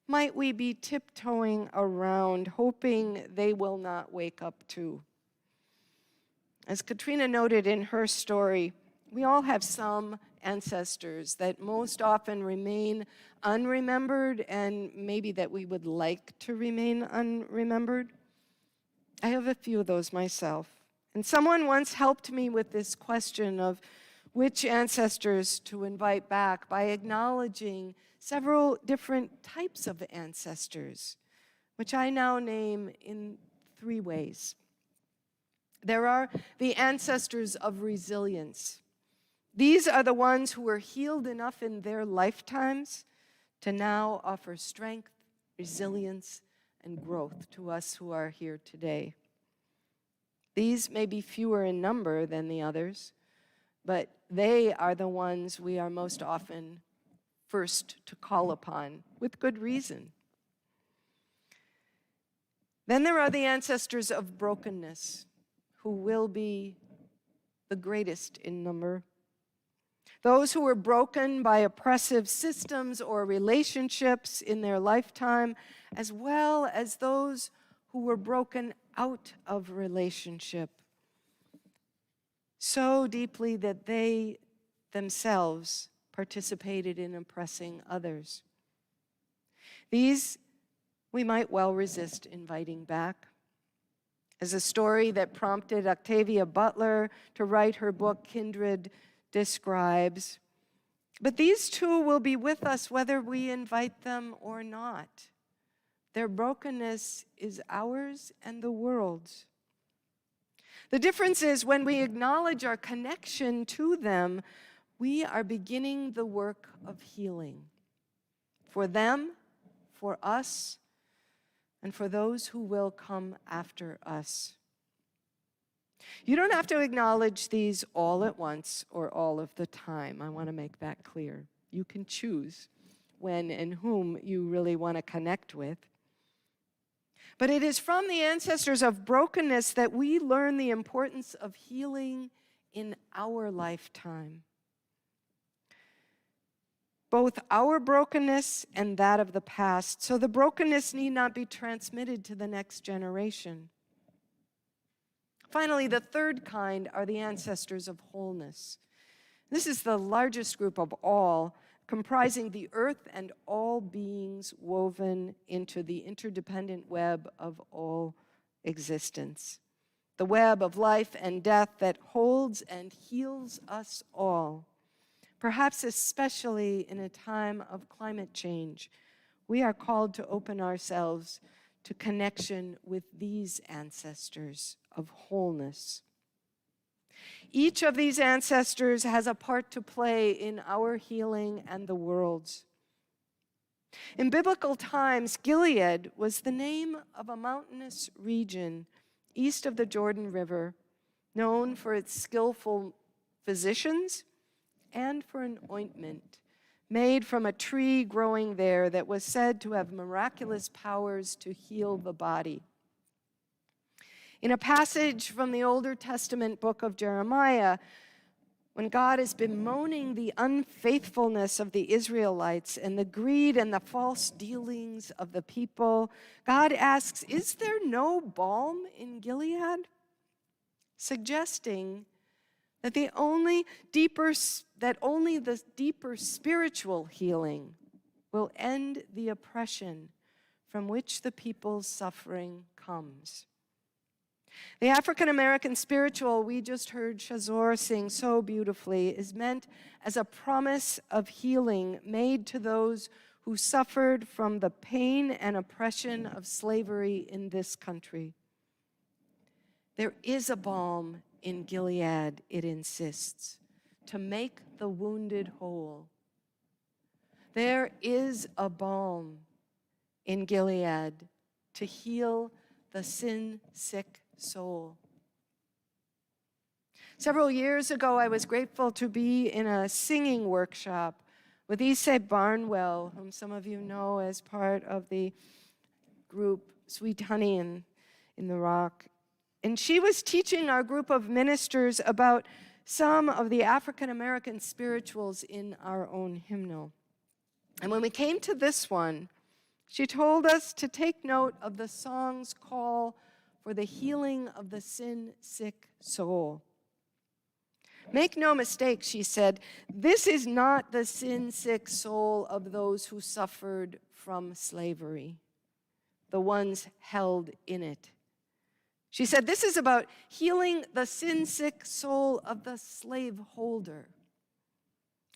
might we be tiptoeing around, hoping they will not wake up too? As Katrina noted in her story, we all have some ancestors that most often remain unremembered and maybe that we would like to remain unremembered. I have a few of those myself. And someone once helped me with this question of which ancestors to invite back by acknowledging several different types of ancestors, which I now name in 3 ways. There are the ancestors of resilience. These are the ones who were healed enough in their lifetimes to now offer strength, resilience, and growth to us who are here today. These may be fewer in number than the others, but they are the ones we are most often first to call upon, with good reason. Then there are the ancestors of brokenness, who will be the greatest in number. Those who were broken by oppressive systems or relationships in their lifetime, as well as those who were broken out of relationship so deeply that they themselves participated in oppressing others. These we might well resist inviting back. As a story that prompted Octavia Butler to write her book, Kindred, describes. But these two will be with us whether we invite them or not. Their brokenness is ours and the world's. The difference is when we acknowledge our connection to them, we are beginning the work of healing. For them, for us, and for those who will come after us. You don't have to acknowledge these all at once or all of the time. I want to make that clear. You can choose when and whom you really want to connect with. But it is from the ancestors of brokenness that we learn the importance of healing in our lifetime. Both our brokenness and that of the past, so the brokenness need not be transmitted to the next generation. Finally, the third kind are the ancestors of wholeness. This is the largest group of all, comprising the earth and all beings woven into the interdependent web of all existence. The web of life and death that holds and heals us all. Perhaps especially in a time of climate change, we are called to open ourselves to connection with these ancestors of wholeness. Each of these ancestors has a part to play in our healing and the world's. In biblical times, Gilead was the name of a mountainous region east of the Jordan River, known for its skillful physicians and for an ointment made from a tree growing there that was said to have miraculous powers to heal the body. In a passage from the Older Testament book of Jeremiah, when God has been bemoaning the unfaithfulness of the Israelites and the greed and the false dealings of the people, God asks, "Is there no balm in Gilead?" Suggesting that only the deeper spiritual healing will end the oppression from which the people's suffering comes. The African American spiritual we just heard Shazor sing so beautifully is meant as a promise of healing made to those who suffered from the pain and oppression of slavery in this country. There is a balm in Gilead, it insists, to make the wounded whole. There is a balm in Gilead to heal the sin-sick soul. Several years ago, I was grateful to be in a singing workshop with Ise Barnwell, whom some of you know as part of the group Sweet Honey in the Rock. And she was teaching our group of ministers about some of the African American spirituals in our own hymnal. And when we came to this one, she told us to take note of the song's call for the healing of the sin-sick soul. Make no mistake, she said, this is not the sin-sick soul of those who suffered from slavery, the ones held in it. She said, this is about healing the sin-sick soul of the slaveholder,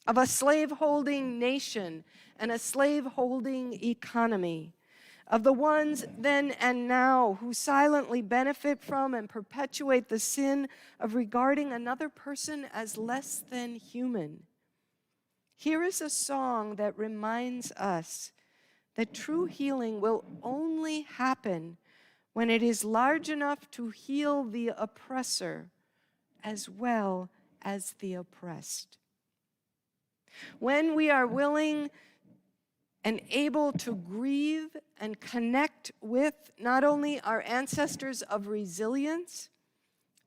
of a slave-holding nation and a slave-holding economy, of the ones then and now who silently benefit from and perpetuate the sin of regarding another person as less than human. Here is a song that reminds us that true healing will only happen when it is large enough to heal the oppressor as well as the oppressed. When we are willing and able to grieve and connect with not only our ancestors of resilience,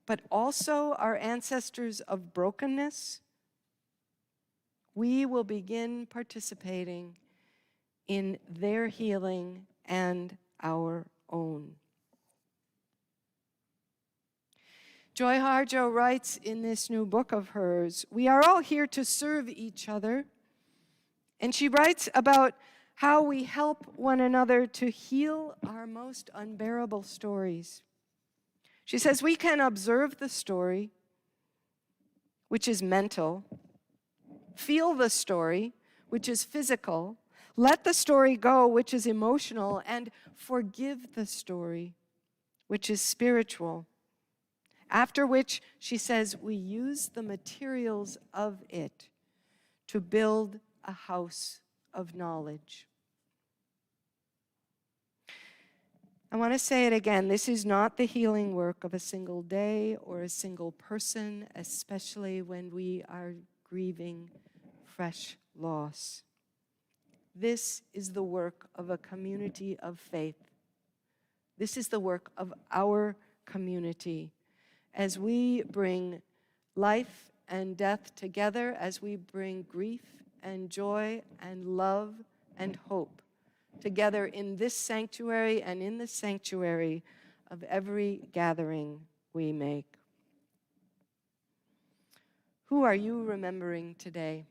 but also our ancestors of brokenness, we will begin participating in their healing and our own. Joy Harjo writes in this new book of hers, we are all here to serve each other. And she writes about how we help one another to heal our most unbearable stories. She says we can observe the story, which is mental, feel the story, which is physical, let the story go, which is emotional, and forgive the story, which is spiritual. After which, she says, we use the materials of it to build a house of knowledge. I want to say it again. This is not the healing work of a single day or a single person, especially when we are grieving fresh loss. This is the work of a community of faith. This is the work of our community as we bring life and death together, as we bring grief and joy and love and hope together in this sanctuary and in the sanctuary of every gathering we make. Who are you remembering today?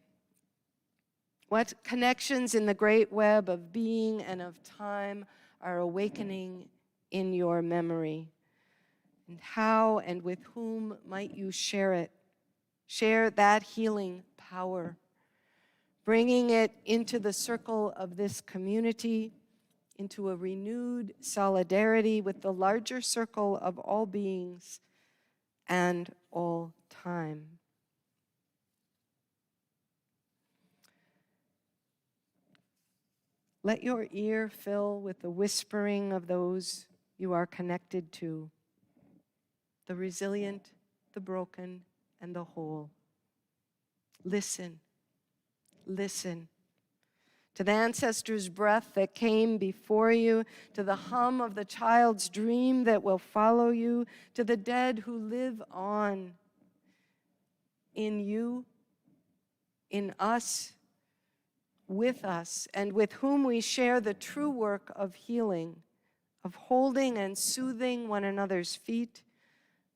What connections in the great web of being and of time are awakening in your memory? And how and with whom might you share it? Share that healing power, bringing it into the circle of this community, into a renewed solidarity with the larger circle of all beings and all time. Let your ear fill with the whispering of those you are connected to, the resilient, the broken, and the whole. Listen, listen to the ancestors' breath that came before you, to the hum of the child's dream that will follow you, to the dead who live on in you, in us, with us, and with whom we share the true work of healing, of holding and soothing one another's feet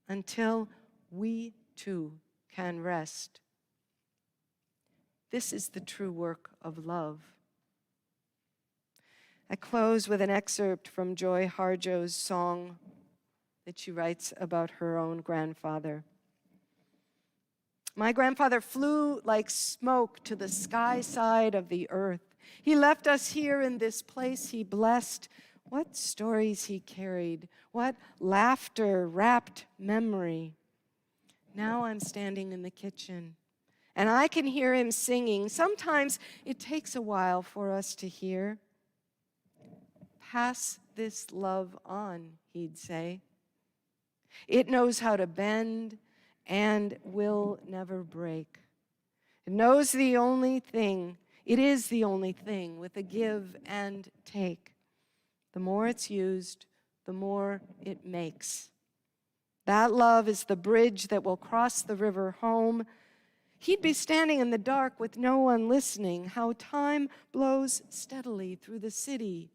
until we too can rest. This is the true work of love. I close with an excerpt from Joy Harjo's song that she writes about her own grandfather. My grandfather flew like smoke to the sky side of the earth. He left us here in this place he blessed. What stories he carried, what laughter wrapped memory. Now I'm standing in the kitchen, and I can hear him singing. Sometimes it takes a while for us to hear. Pass this love on, he'd say. It knows how to bend and will never break. It knows the only thing, it is the only thing with a give and take. The more it's used, the more it makes. That love is the bridge that will cross the river home. He'd be standing in the dark with no one listening, how time blows steadily through the city,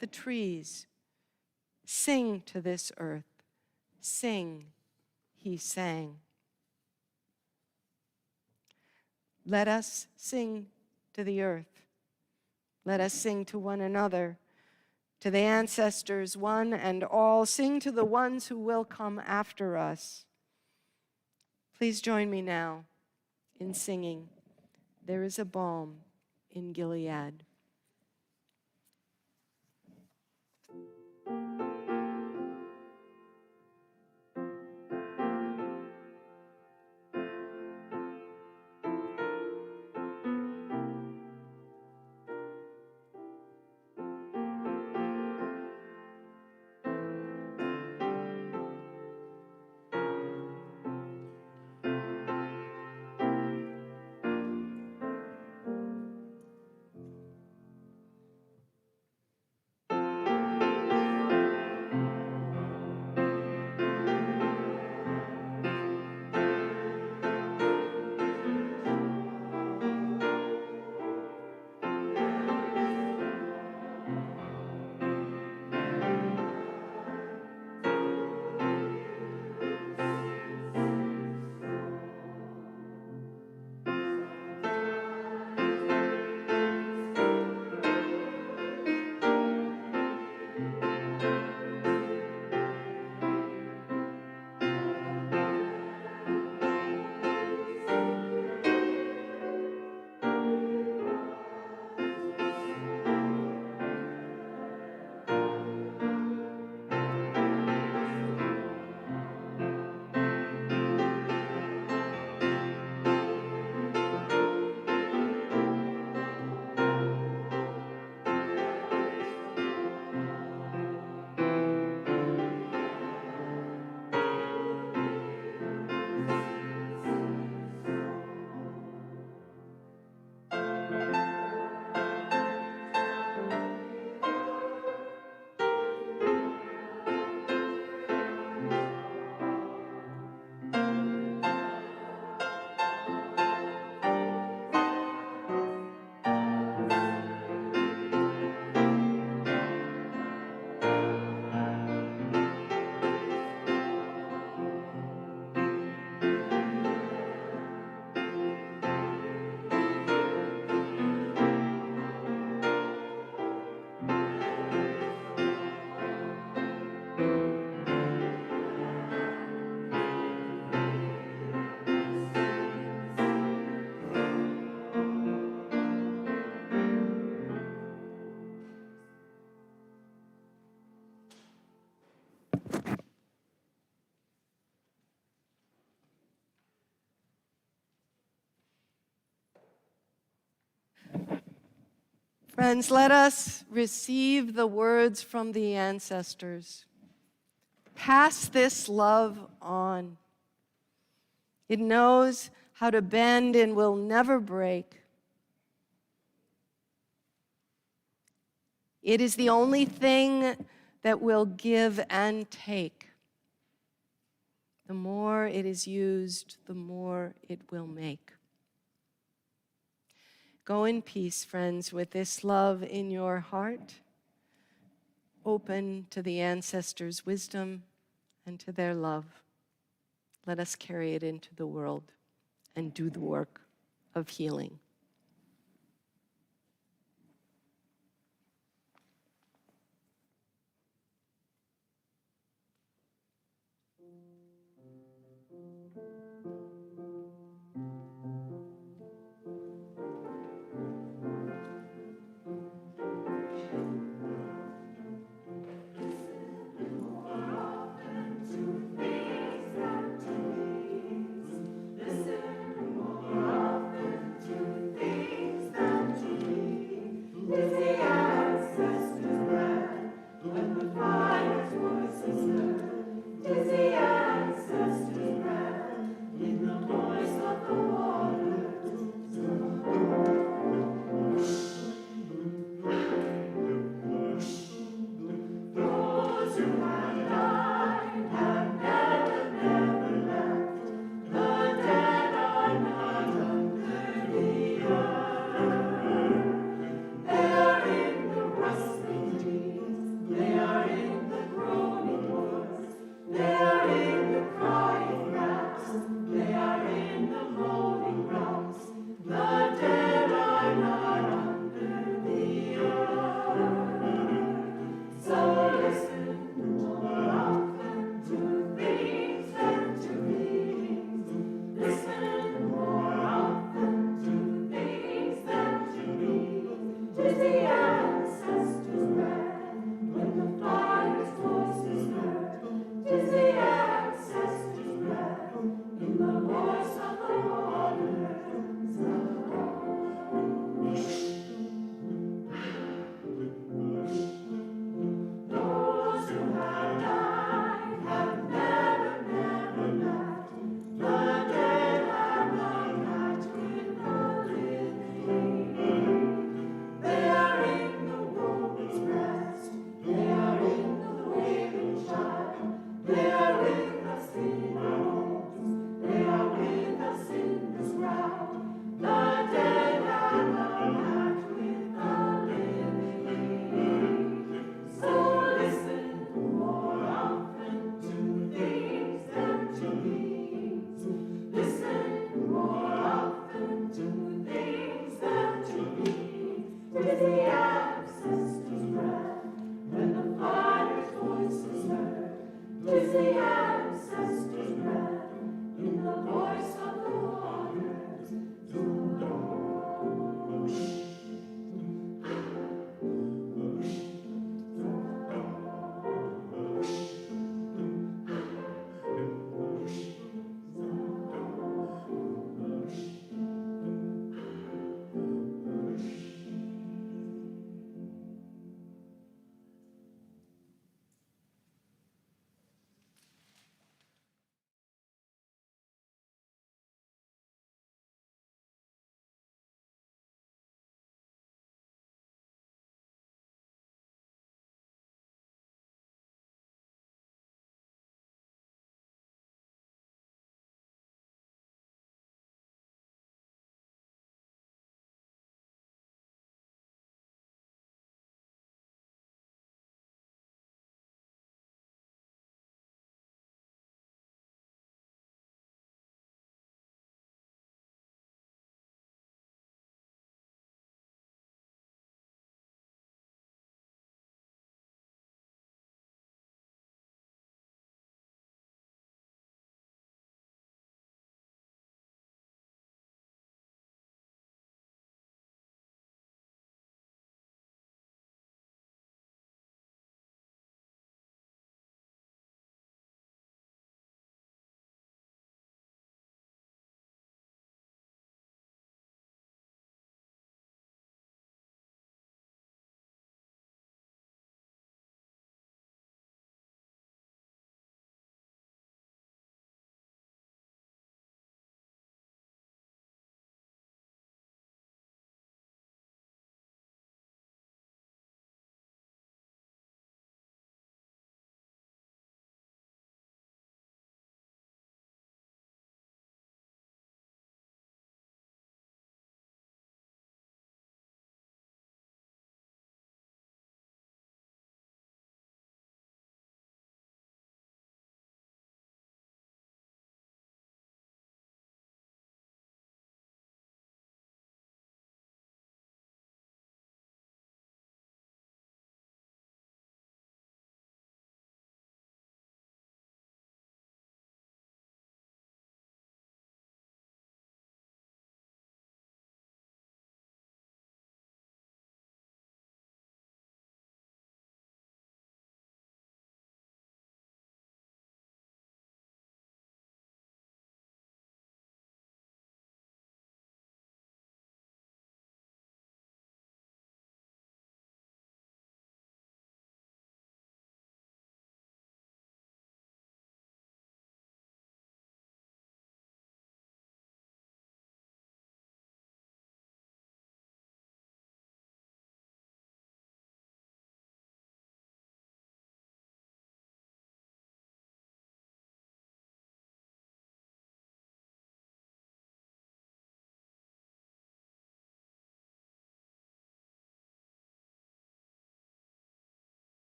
the trees. Sing to this earth, sing, he sang. Let us sing to the earth. Let us sing to one another, to the ancestors, one and all. Sing to the ones who will come after us. Please join me now in singing, There is a Balm in Gilead. Friends, let us receive the words from the ancestors. Pass this love on. It knows how to bend and will never break. It is the only thing that will give and take. The more it is used, the more it will make. Go in peace, friends, with this love in your heart, open to the ancestors' wisdom and to their love. Let us carry it into the world and do the work of healing.